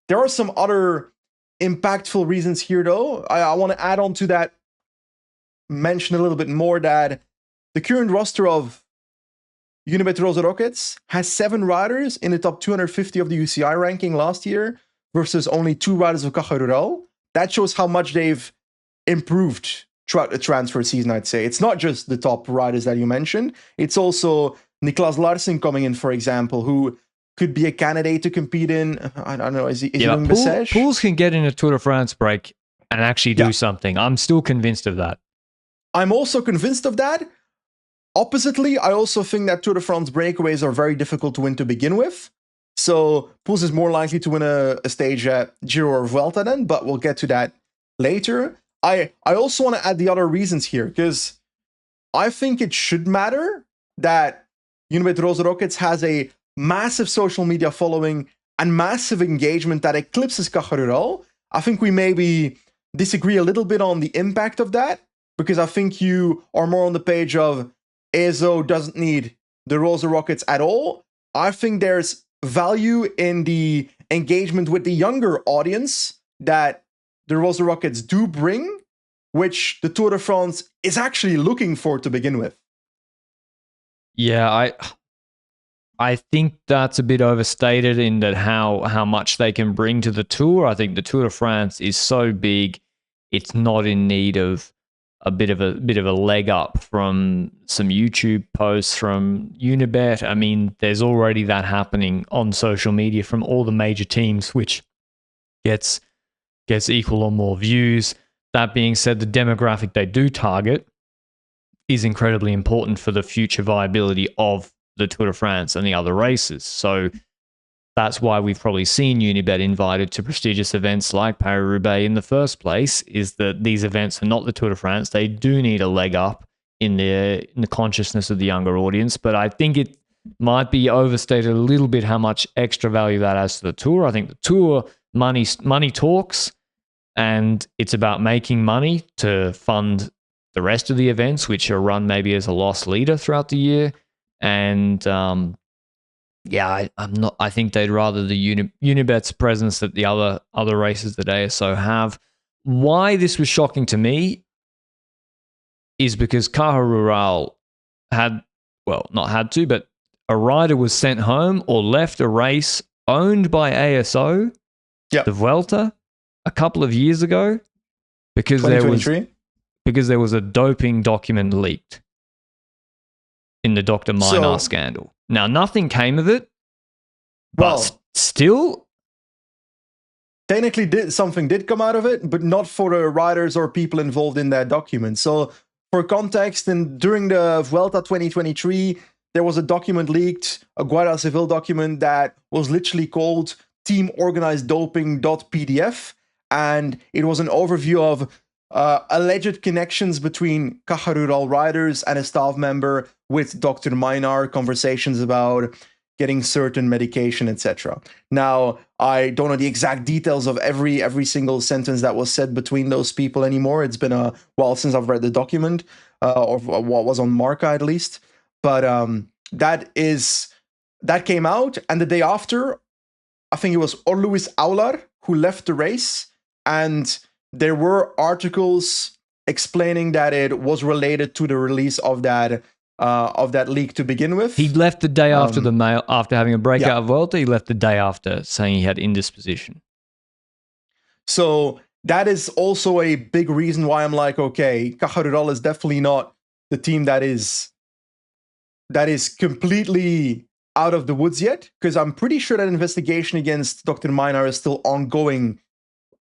there are some other impactful reasons here, though. I want to add on to that, mention a little bit more that the current roster of Unibet Rosa Rockets has 7 riders in the top 250 of the UCI ranking last year versus only 2 riders of Caja Rural. That shows how much they've improved throughout the transfer season, I'd say. It's not just the top riders that you mentioned. It's also Niklas Larsen coming in, for example, who could be a candidate to compete in, I don't know, is he doing Bessèges? Poels can get in a Tour de France break and actually do something. I'm still convinced of that. I'm also convinced of that. Oppositely, I also think that Tour de France breakaways are very difficult to win to begin with. So Poels is more likely to win a stage at Giro or Vuelta then, but we'll get to that later. I also want to add the other reasons here, because I think it should matter that Unibet Rosa Rockets has a massive social media following and massive engagement that eclipses Caja Rural. I think we maybe disagree a little bit on the impact of that, because I think you are more on the page of ESO doesn't need the Rosa Rockets at all. I think there's value in the engagement with the younger audience that the Rosa Rockets do bring, which the Tour de France is actually looking for to begin with. Yeah, I think that's a bit overstated in that how much they can bring to the Tour. I think the Tour de France is so big, it's not in need of a bit of a leg up from some YouTube posts from Unibet. I mean, there's already that happening on social media from all the major teams, which gets equal or more views. That being said, the demographic they do target is incredibly important for the future viability of the Tour de France and the other races. So that's why we've probably seen Unibet invited to prestigious events like Paris-Roubaix in the first place, is that these events are not the Tour de France. They do need a leg up in the consciousness of the younger audience, but I think it might be overstated a little bit how much extra value that has to the Tour. I think the Tour, money talks, and it's about making money to fund the rest of the events, which are run maybe as a loss leader throughout the year. And I think they'd rather the Unibet's presence that the other races that ASO have. Why this was shocking to me is because Caja Rural but a rider was sent home or left a race owned by ASO, the Vuelta, a couple of years ago, because there was a doping document leaked in the Dr. Minar scandal. Now, nothing came of it, but still, technically something did come out of it, but not for the riders or people involved in that document. So for context, during the Vuelta 2023, there was a document leaked, a Guardia Civil document that was literally called teamorganizedoping.pdf, and it was an overview of alleged connections between Caja Rural riders and a staff member with Dr. Minar, conversations about getting certain medication, etc. Now, I don't know the exact details of every single sentence that was said between those people anymore. It's been a while since I've read the document, or what was on Marca at least. But that came out, and the day after, I think it was Luis Aular who left the race, and there were articles explaining that it was related to the release of that of that league to begin with. He left the day after after having a breakout of Vuelta. He left the day after, saying he had indisposition. So that is also a big reason why I'm like, okay, Caja Rural is definitely not the team that is completely out of the woods yet, because I'm pretty sure that investigation against Dr. Meinar is still ongoing,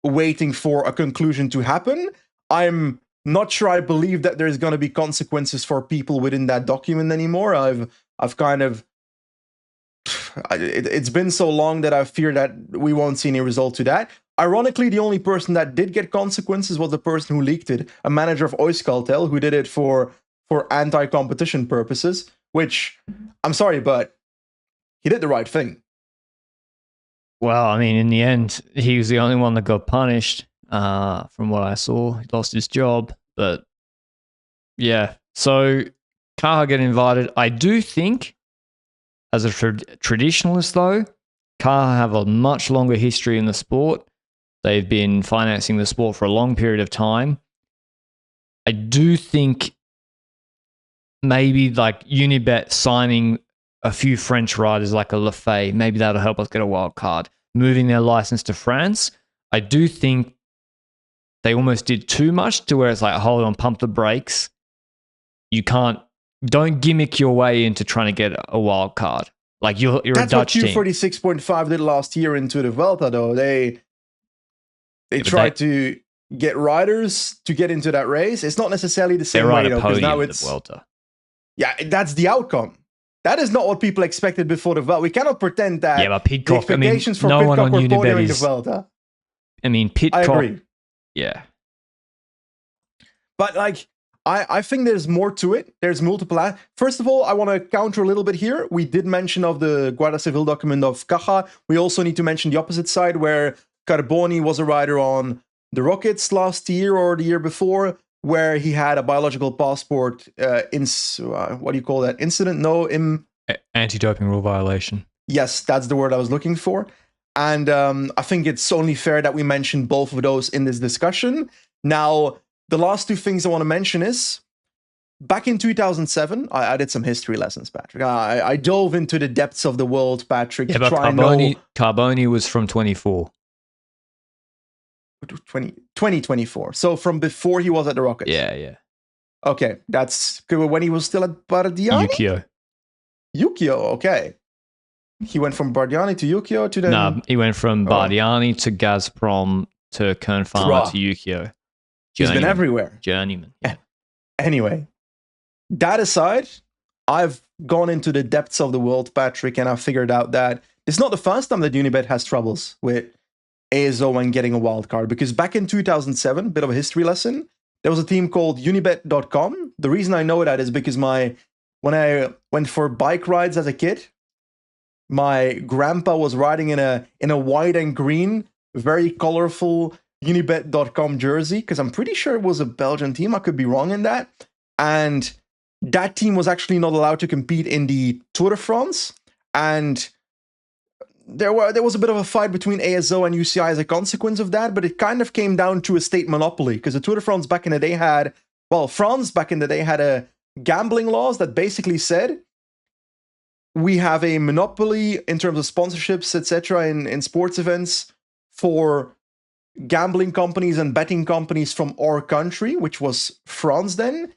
waiting for a conclusion to happen. I'm not sure I believe that there's going to be consequences for people within that document anymore. I've kind of, it's been so long that I fear that we won't see any result to that. Ironically, the only person that did get consequences was the person who leaked it, a manager of Euskaltel, who did it for anti-competition purposes, which, I'm sorry, but he did the right thing. Well, I mean, in the end, he was the only one that got punished. From what I saw, he lost his job. But yeah, so Caja get invited. I do think, as a traditionalist though, Caja have a much longer history in the sport. They've been financing the sport for a long period of time. I do think maybe like Unibet signing a few French riders like a Lefay, maybe that'll help us get a wild card. Moving their license to France, I do think they almost did too much to where it's like, hold on, pump the brakes. Don't gimmick your way into trying to get a wild card. Like you're a Dutch team. That's what Q46.5 did last year into the Vuelta, though. They tried to get riders to get into that race. It's not necessarily the same way, though, because now it's the Vuelta. Yeah, that's the outcome. That is not what people expected before the Vuelta. We cannot pretend that but Pidcock, the expectations for no Pidcock one on were Unibet during the is. Vuelta. I mean, Pidcock. I agree. Yeah. But like, I think there's more to it. There's multiple. First of all, I want to counter a little bit here. We did mention of the Guardia Civil document of Caja. We also need to mention the opposite side, where Carboni was a rider on the Rockets last year or the year before, where he had a biological passport. What do you call that? Incident? No, anti-doping rule violation. Yes, that's the word I was looking for. And I think it's only fair that we mention both of those in this discussion. Now, the last two things I want to mention is, back in 2007, I did some history lessons, Patrick. I dove into the depths of the world, Patrick, to try and know... Carboni was from 2024. So from before he was at the Rockets. Yeah. Okay, that's when he was still at Bardiani? Yukio, okay. He went from Bardiani to Yukio to then... No, he went from Bardiani to Gazprom to Kern Pharma to Yukio. He's been everywhere. Journeyman. Yeah. Anyway, that aside, I've gone into the depths of the world, Patrick, and I figured out that it's not the first time that Unibet has troubles with ASO and getting a wild card, because back in 2007, bit of a history lesson, there was a team called Unibet.com. The reason I know that is because when I went for bike rides as a kid, my grandpa was riding in a white and green, very colorful Unibet.com jersey, because I'm pretty sure it was a Belgian team. I could be wrong in that. And that team was actually not allowed to compete in the Tour de France. And there was a bit of a fight between ASO and UCI as a consequence of that, but it kind of came down to a state monopoly, because the Tour de France back in the day France back in the day had a gambling laws that basically said, we have a monopoly in terms of sponsorships, etc., in sports events for gambling companies and betting companies from our country, which was France then.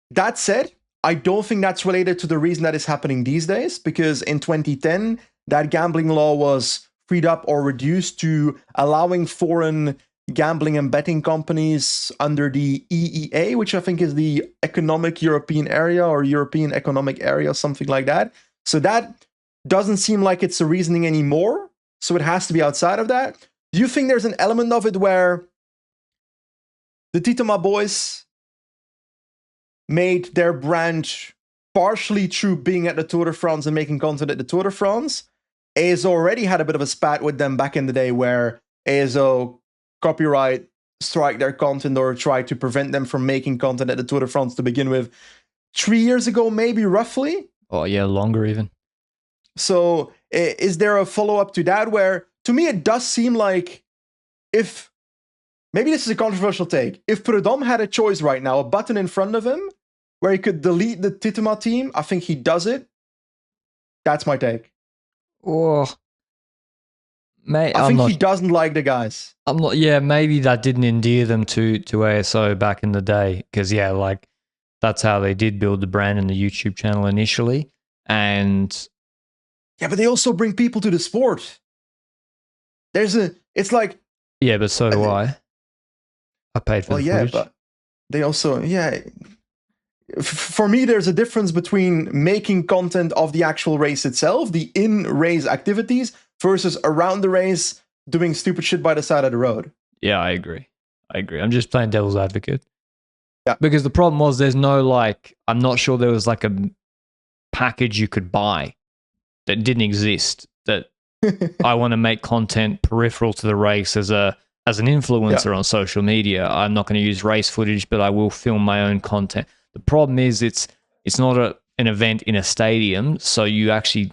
That said, I don't think that's related to the reason that is happening these days, because in 2010, that gambling law was freed up or reduced to allowing foreign gambling and betting companies under the EEA, which I think is the Economic European Area or European Economic Area, something like that. So that doesn't seem like it's a reasoning anymore. So it has to be outside of that. Do you think there's an element of it where the Titama boys made their brand partially through being at the Tour de France and making content at the Tour de France? ASO already had a bit of a spat with them back in the day, where ASO copyright strike their content or try to prevent them from making content at the Tour de France to begin with 3 years ago, maybe, roughly. Oh yeah, longer even. So is there a follow-up to that, where, to me, it does seem like, if, maybe this is a controversial take, if Prudhomme had a choice right now, a button in front of him, where he could delete the Tituma team. I think he does it. That's my take. Oh, mate, I think he doesn't like the guys. I'm not. Yeah, maybe that didn't endear them to ASO back in the day, because yeah, like that's how they did build the brand and the YouTube channel initially. And yeah, but they also bring people to the sport. It's like, yeah, but so do I. I paid for the footage. But they also, for me, there's a difference between making content of the actual race itself, the in-race activities, versus around the race doing stupid shit by the side of the road. Yeah, I agree. I'm just playing devil's advocate. Yeah. Because the problem was there's no like, I'm not sure there was like a package you could buy that didn't exist, that I want to make content peripheral to the race as an influencer on social media. I'm not going to use race footage, but I will film my own content. The problem is it's not an event in a stadium, so you actually,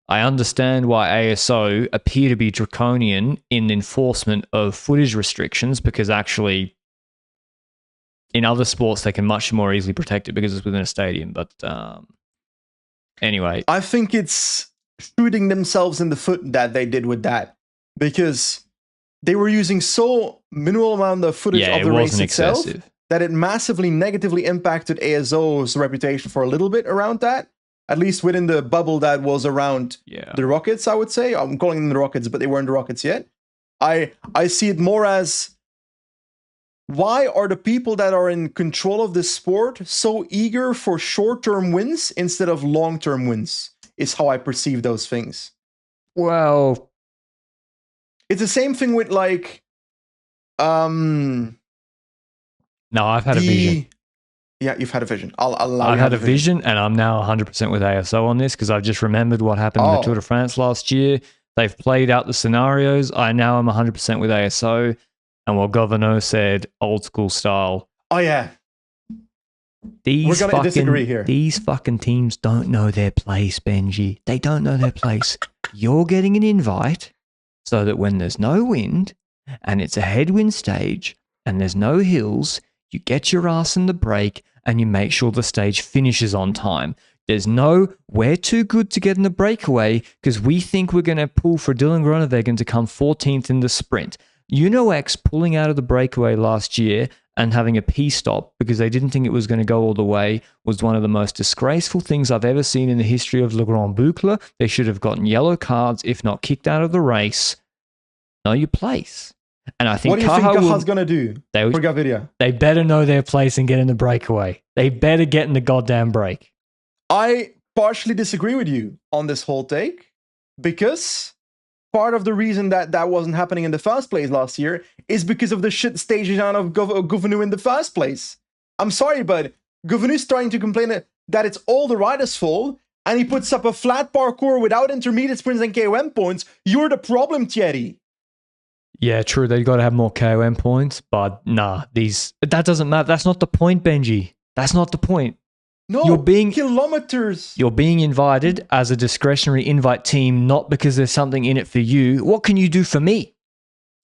I understand why ASO appear to be draconian in enforcement of footage restrictions, because actually in other sports they can much more easily protect it because it's within a stadium. But anyway, I think it's shooting themselves in the foot that they did with that, because they were using so minimal amount of footage of the race itself that it massively negatively impacted ASO's reputation for a little bit around that, at least within the bubble that was around the Rockets, I would say. I'm calling them the Rockets, but they weren't the Rockets yet. I see it more as, why are the people that are in control of this sport so eager for short-term wins instead of long-term wins, is how I perceive those things. Well, it's the same thing with like, no, I've had a vision. Yeah, you've had a vision. I'll allow you. I've had a vision, and I'm now 100% with ASO on this, because I've just remembered what happened in the Tour de France last year. They've played out the scenarios. I now am 100% with ASO, and what Governor said, old school style. Oh yeah. We're going to disagree here. These fucking teams don't know their place, Benji. They don't know their place. You're getting an invite so that when there's no wind and it's a headwind stage and there's no hills, you get your ass in the break and you make sure the stage finishes on time. There's no, we're too good to get in the breakaway because we think we're going to pull for Dylan Groenewegen to come 14th in the sprint. UNOX pulling out of the breakaway last year and having a P-stop because they didn't think it was going to go all the way was one of the most disgraceful things I've ever seen in the history of Le Grand Boucle. They should have gotten yellow cards, if not kicked out of the race. Know your place. And I think what do you think Caja's going to do for Gaviria? They better know their place and get in the breakaway. They better get in the goddamn break. I partially disagree with you on this whole take, because part of the reason that wasn't happening in the first place last year is because of the shit stage design of Gouvenou in the first place. I'm sorry, but Gouvenou's trying to complain that it's all the riders' fault, and he puts up a flat parkour without intermediate sprints and KOM points. You're the problem, Thierry. Yeah, true. They've got to have more KOM points, but nah, that doesn't matter. That's not the point, Benji. That's not the point. No, kilometers. You're being invited as a discretionary invite team, not because there's something in it for you. What can you do for me?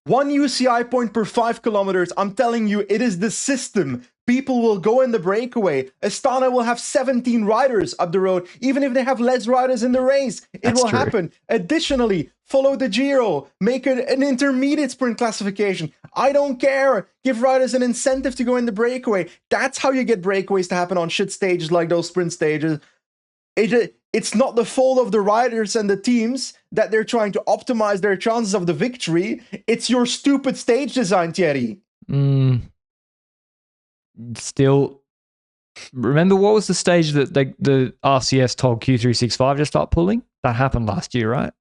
1 UCI point per 5 kilometers. I'm telling you, it is the system. People will go in the breakaway. Astana will have 17 riders up the road, even if they have less riders in the race. It will happen. Additionally, follow the Giro. Make an intermediate sprint classification. I don't care. Give riders an incentive to go in the breakaway. That's how you get breakaways to happen on shit stages like those sprint stages. It's not the fault of the riders and the teams that they're trying to optimize their chances of the victory. It's your stupid stage design, Thierry. Still, remember what was the stage that the RCS told Q365 to start pulling? That happened last year, right?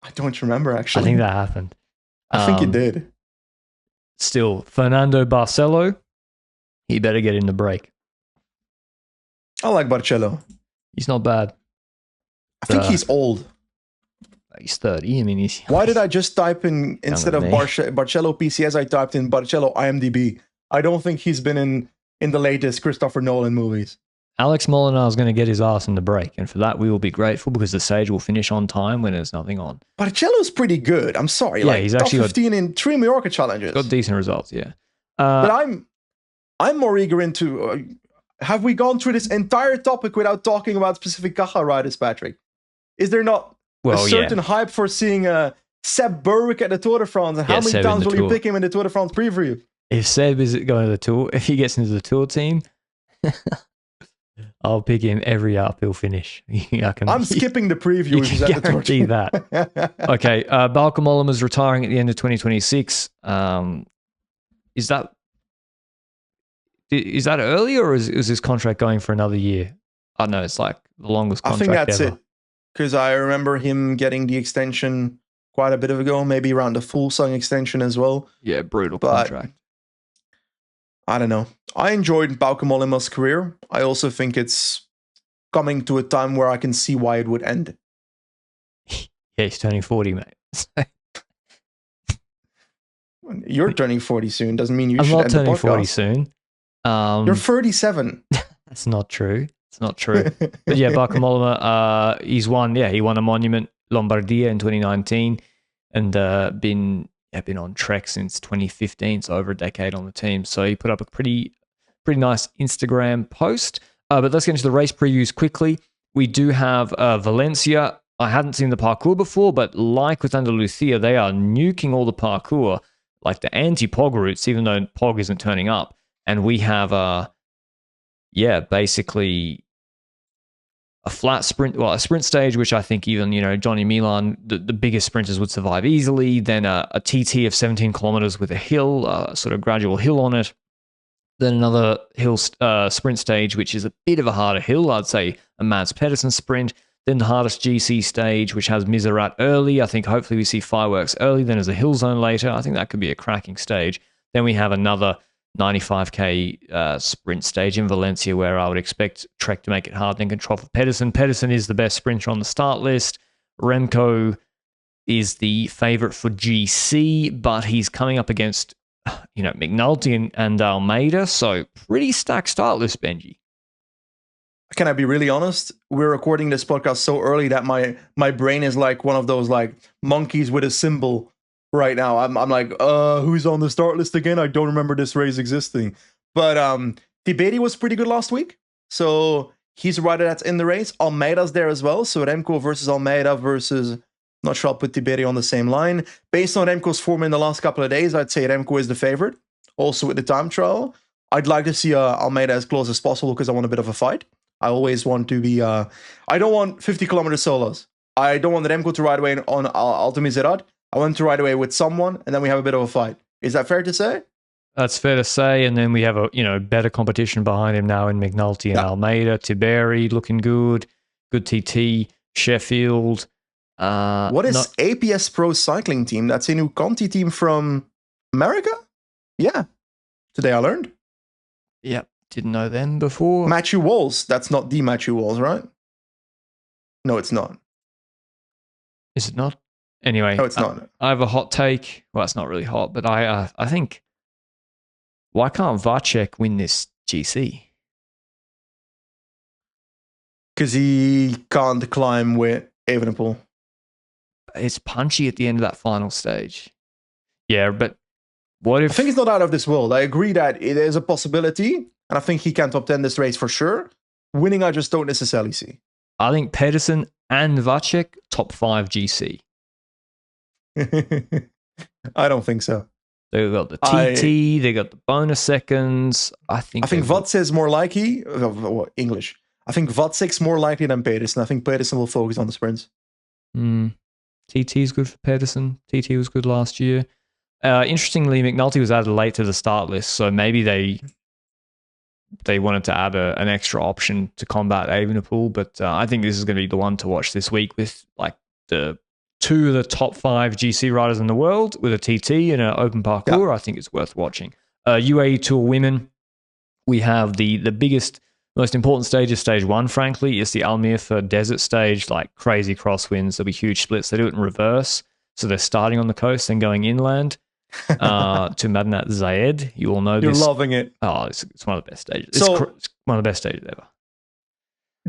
I don't remember, actually. I think that happened. I think it did. Still, Fernando Barcelo, he better get in the break. I like Barcelo. He's not bad. I think he's old. He's 30. I mean, he's... Why did I just type in, instead of Barcelo PCS, I typed in Barcelo IMDb? I don't think he's been in the latest Christopher Nolan movies. Alex Molinar is going to get his ass in the break, and for that we will be grateful because the stage will finish on time when there's nothing on. Barcelo's pretty good. I'm sorry. Yeah, he's actually top 15 in 3 Mallorca challenges. Got decent results, yeah. But I'm more eager into... have we gone through this entire topic without talking about specific Caja riders, Patrick? Is there not a certain hype for seeing Seb Berwick at the Tour de France? And how many times will you pick him in the Tour de France preview? If Seb is going to the Tour, if he gets into the Tour team, I'll pick him every uphill finish. I'm skipping the preview. You can guarantee that. Okay, Bauke Mollema is retiring at the end of 2026. Is that early, or is this contract going for another year? I don't know. It's like the longest contract ever. I think that's it. Because I remember him getting the extension quite a bit ago, maybe around the full song extension as well. Yeah, brutal contract. I don't know. I enjoyed Bauke Mollema's career. I also think it's coming to a time where I can see why it would end. Yeah, he's turning 40, mate. You're turning 40 soon. Doesn't mean you should end the podcast. I'm not turning 40 soon. You're 37. That's not true. It's not true. But yeah, Bauke Mollema, he won a Monument Lombardia in 2019 and been on Trek since 2015, so over a decade on the team. So he put up a pretty nice Instagram post. But let's get into the race previews quickly. We do have Valencia. I hadn't seen the parkour before, but like with Andalucia, they are nuking all the parkour, like the anti-Pog routes, even though Pog isn't turning up. And we have, basically a flat sprint, a sprint stage, which I think even, Johnny Milan, the biggest sprinters would survive easily. Then a TT of 17 kilometers with a hill, sort of gradual hill on it. Then another hill sprint stage, which is a bit of a harder hill. I'd say a Mads Pedersen sprint. Then the hardest GC stage, which has Miserat early. I think hopefully we see fireworks early. Then there's a hill zone later. I think that could be a cracking stage. Then we have another 95k sprint stage in Valencia, where I would expect Trek to make it hard and control for Pedersen. Pedersen is the best sprinter on the start list. Remco is the favorite for GC, but he's coming up against McNulty and Almeida, so pretty stacked start list, Benji. Can I be really honest? We're recording this podcast so early that my brain is like one of those like monkeys with a symbol right now. I'm like, who's on the start list again? I don't remember this race existing. But Tiberi was pretty good last week, so he's a rider that's in the race. Almeida's there as well, so Remco versus Almeida versus, not sure I'll put Tiberi on the same line. Based on Remco's form in the last couple of days, I'd say Remco is the favorite. Also with the time trial, I'd like to see Almeida as close as possible because I want a bit of a fight. I always want to be, I don't want 50-kilometer solos. I don't want Remco to ride away on Alto Miserat. I want to ride away with someone, and then we have a bit of a fight. Is that fair to say? That's fair to say. And then we have a better competition behind him now in McNulty and Almeida. Tiberi looking good. Good TT. Sheffield. What is APS Pro Cycling Team? That's a new Conti team from America? Yeah. Today I learned. Yep. Didn't know them before. Matthew Walls. That's not the Matthew Walls, right? No, it's not. Is it not? Anyway, no, it's not. I have a hot take. Well, it's not really hot, but I think, why can't Vacek win this GC? Because he can't climb with Evenepoel. It's punchy at the end of that final stage. Yeah, but what if... I think it's not out of this world. I agree that it is a possibility, and I think he can top 10 this race for sure. Winning, I just don't necessarily see. I think Pedersen and Vacek, top 5 GC. I don't think so. They got the TT, they got the bonus seconds. I think Vacek's more likely, English. I think Vacek's more likely than Pedersen. I think Pedersen will focus on the sprints. TT is good for Pedersen. TT was good last year. Interestingly, McNulty was added late to the start list, so maybe they wanted to add an extra option to combat Evenepoel, but I think this is going to be the one to watch this week with like the 2 of the top 5 GC riders in the world with a TT and an open parkour. I think it's worth watching. UAE Tour Women, we have the biggest, most important stage is stage 1, frankly. It's the Al Mirfa desert stage, like crazy crosswinds. There'll be huge splits. They do it in reverse. So they're starting on the coast and going inland to Madinat Zayed. You all know this. You're loving it. Oh, it's one of the best stages. It's one of the best stages ever.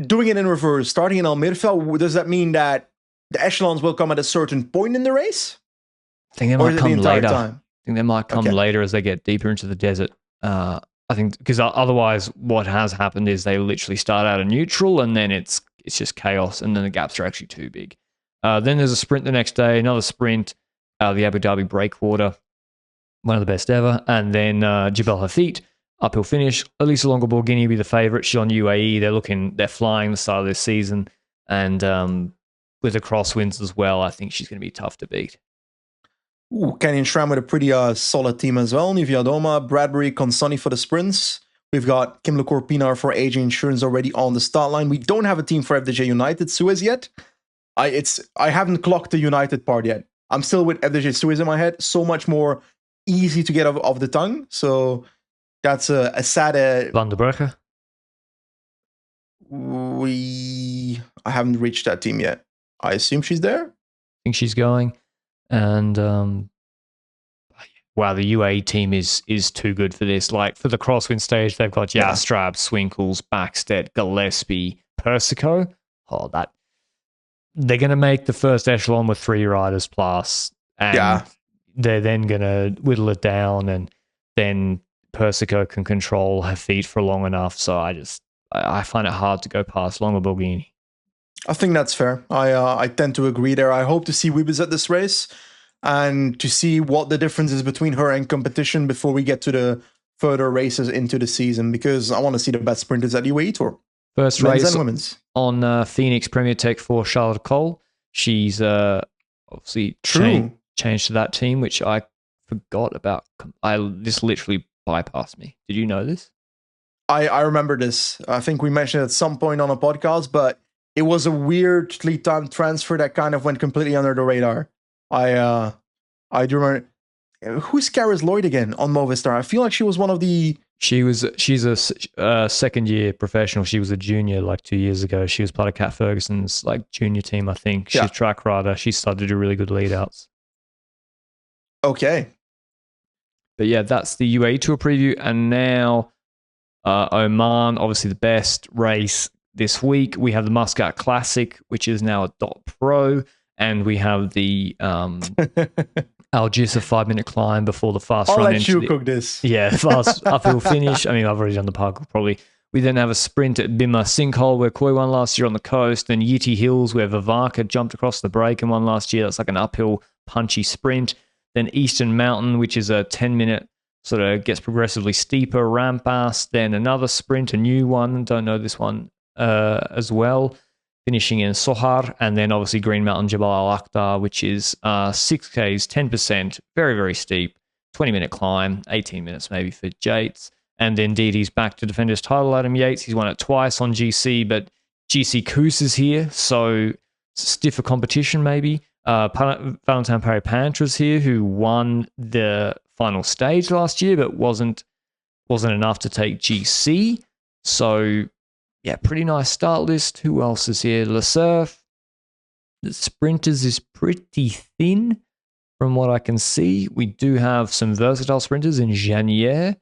Doing it in reverse, starting in Al Mirfa, does that mean that the echelons will come at a certain point in the race? I think they might come later. I think they might come later as they get deeper into the desert. I think because otherwise, what has happened is they literally start out a neutral, and then it's just chaos, and then the gaps are actually too big. Then there's a sprint the next day, another sprint, the Abu Dhabi breakwater, one of the best ever, and then Jebel Hafit, uphill finish. Elisa Longa Borghini will be the favourite. She's on UAE. They're flying the start of this season, and with the crosswinds as well, I think she's going to be tough to beat. Ooh, Canyon Shram with a pretty solid team as well. Nivea Doma, Bradbury, Consoni for the sprints. We've got Kim LeCour Pinar for AG Insurance already on the start line. We don't have a team for FDJ United Suez yet. I haven't clocked the United part yet. I'm still with FDJ Suez in my head. So much more easy to get off the tongue. So that's a sad... Van der Breggen? I haven't reached that team yet. I assume she's there? I think she's going. And wow, the UAE team is too good for this. Like for the crosswind stage, they've got Jastrab, Swinkles, Backstedt, Gillespie, Persico. Oh, that they're going to make the first echelon with 3 riders plus, and they're then going to whittle it down, and then Persico can control her feet for long enough. So I find it hard to go past Longa Borghini. I think that's fair. I tend to agree there. I hope to see Wiebes at this race and to see what the difference is between her and competition before we get to the further races into the season, because I want to see the best sprinters at UAE Tour. First Men's race and women's. On Phoenix Premier Tech for Charlotte Cole. She's obviously changed to that team, which I forgot about. This literally bypassed me. Did you know this? I remember this. I think we mentioned it at some point on a podcast, but it was a weirdly timed transfer that kind of went completely under the radar. I do remember. Who's Karis Lloyd again on Movistar? I feel like she was one of the... She's a second-year professional. She was a junior like 2 years ago. She was part of Kat Ferguson's like junior team, I think. She's a track rider. She started to do really good lead-outs. Okay. But yeah, that's the UAE Tour preview. And now Oman, obviously the best race this week. We have the Muscat Classic, which is now a .pro. And we have the Al Jissa 5-minute climb before the fast run. I'll let you cook this. Yeah, fast uphill finish. I mean, I've already done the parkour probably. We then have a sprint at Bima Sinkhole where Koi won last year on the coast. Then Yiti Hills where Vivaka jumped across the break and won last year. That's like an uphill punchy sprint. Then Eastern Mountain, which is a 10-minute sort of gets progressively steeper Rampas. Then another sprint, a new one. Don't know this one as well. Finishing in Sohar, and then obviously Green Mountain Jabal Al Akhtar, which is 6Ks, 10%, very, very steep, 20-minute climb, 18 minutes maybe for Yates. And then Didi's back to defend his title, Adam Yates. He's won it twice on GC, but GC Koos is here, so stiffer competition maybe. Valentin Parry-Pantras here, who won the final stage last year, but wasn't enough to take GC. So yeah, pretty nice start list. Who else is here? Le Cerf. The sprinters is pretty thin from what I can see. We do have some versatile sprinters in Janier,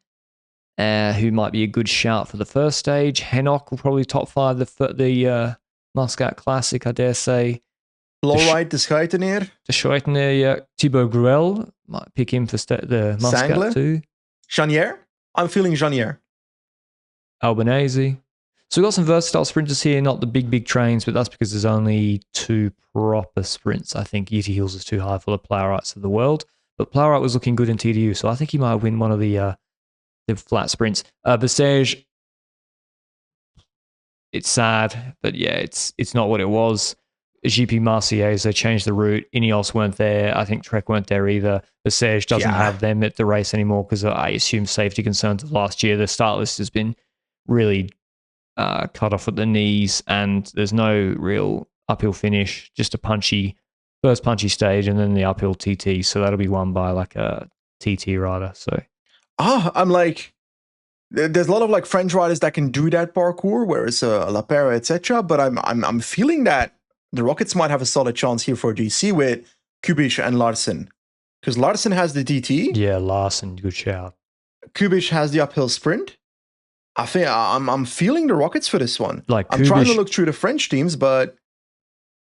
who might be a good shout for the first stage. Henok will probably top 5 the Muscat Classic, I dare say. Lowride de Schuiteneer. De Schuiteneer, yeah. Thibaut Gruel might pick him for the Muscat Sangle. too. Janier? I'm feeling Janier. Albanese. So we've got some versatile sprinters here, not the big trains, but that's because there's only 2 proper sprints. I think Yeti Hills is too high for the Plowrights of the world, but Plowright was looking good in TDU, so I think he might win one of the flat sprints. Bessèges, it's sad, but yeah, it's not what it was. GP Marseillaise, they changed the route. Ineos weren't there. I think Trek weren't there either. Bessèges doesn't have them at the race anymore because I assume safety concerns of last year. The start list has been really cut off at the knees, and there's no real uphill finish, just a first punchy stage and then the uphill TT. So that'll be won by like a TT rider. So I'm like, there's a lot of like French riders that can do that parkour, whereas La Pera, etc. But I'm feeling that the Rockets might have a solid chance here for GC with Kubish and Larsen, because Larsen has the DT. Yeah, Larsen, good shout. Kubish has the uphill sprint. I think I'm feeling the Rockets for this one. Like I'm trying to look through the French teams, but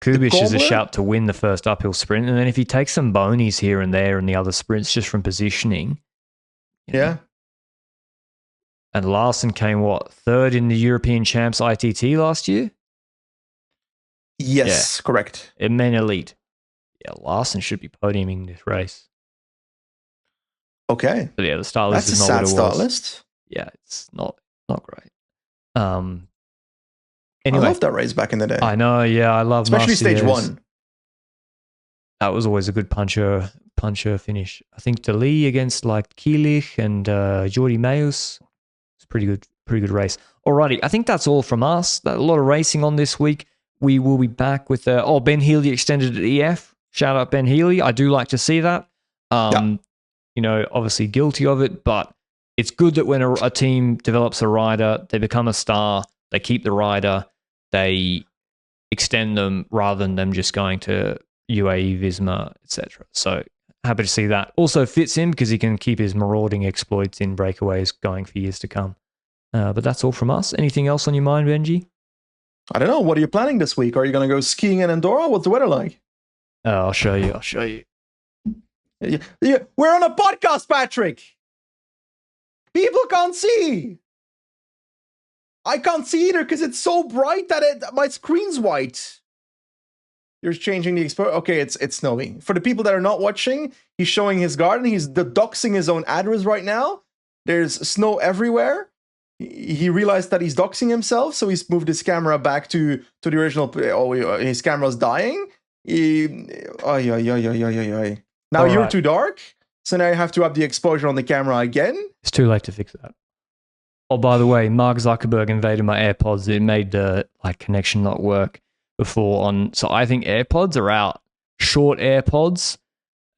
Kubish is a shout to win the first uphill sprint, and then if he takes some bonies here and there in the other sprints just from positioning, yeah, And Larson came, what, third in the European Champs ITT last year? Yes, correct. It meant elite. Yeah, Larson should be podiuming this race. Okay. But yeah, the start list That's is a not sad what it start was. list. Yeah, it's not great. Anyway, I love that race back in the day. I know, yeah, I love especially stage Marciez. 1. That was always a good puncher finish. I think DeLee against like Kielich and Jordi Meus. It's pretty good race. Alrighty, I think that's all from us. A lot of racing on this week. We will be back with Ben Healy extended at EF. Shout out Ben Healy. I do like to see that. Obviously guilty of it, but it's good that when a team develops a rider, they become a star, they keep the rider, they extend them rather than them just going to UAE, Visma, etc. So happy to see that. Also fits in because he can keep his marauding exploits in breakaways going for years to come. But that's all from us. Anything else on your mind, Benji? I don't know. What are you planning this week? Are you going to go skiing in Andorra? What's the weather like? I'll show you. Yeah, we're on a podcast, Patrick. People can't see. I can't see either because it's so bright that my screen's white. You're changing the exposure. Okay, it's snowing. For the people that are not watching, he's showing his garden. He's doxing his own address right now. There's snow everywhere. He realized that he's doxing himself, so he's moved his camera back to the original. His camera's dying. Now you're too dark, so now you have to up the exposure on the camera again. It's too late to fix that. Oh, by the way, Mark Zuckerberg invaded my AirPods. It made the connection not work before on. So I think AirPods are out. Short AirPods.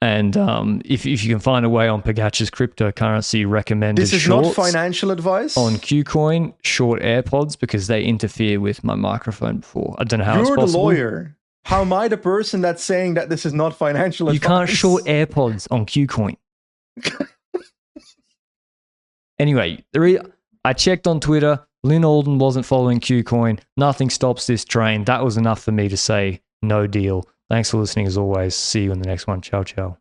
And if you can find a way on Pogačar's cryptocurrency recommended this is shorts not financial advice on Qcoin, short AirPods because they interfere with my microphone before. I don't know how it's possible. You're the lawyer. How am I the person that's saying that this is not financial advice? You can't short AirPods on Qcoin. Anyway, I checked on Twitter. Lynn Alden wasn't following Qcoin. Nothing stops this train. That was enough for me to say no deal. Thanks for listening as always. See you in the next one. Ciao, ciao.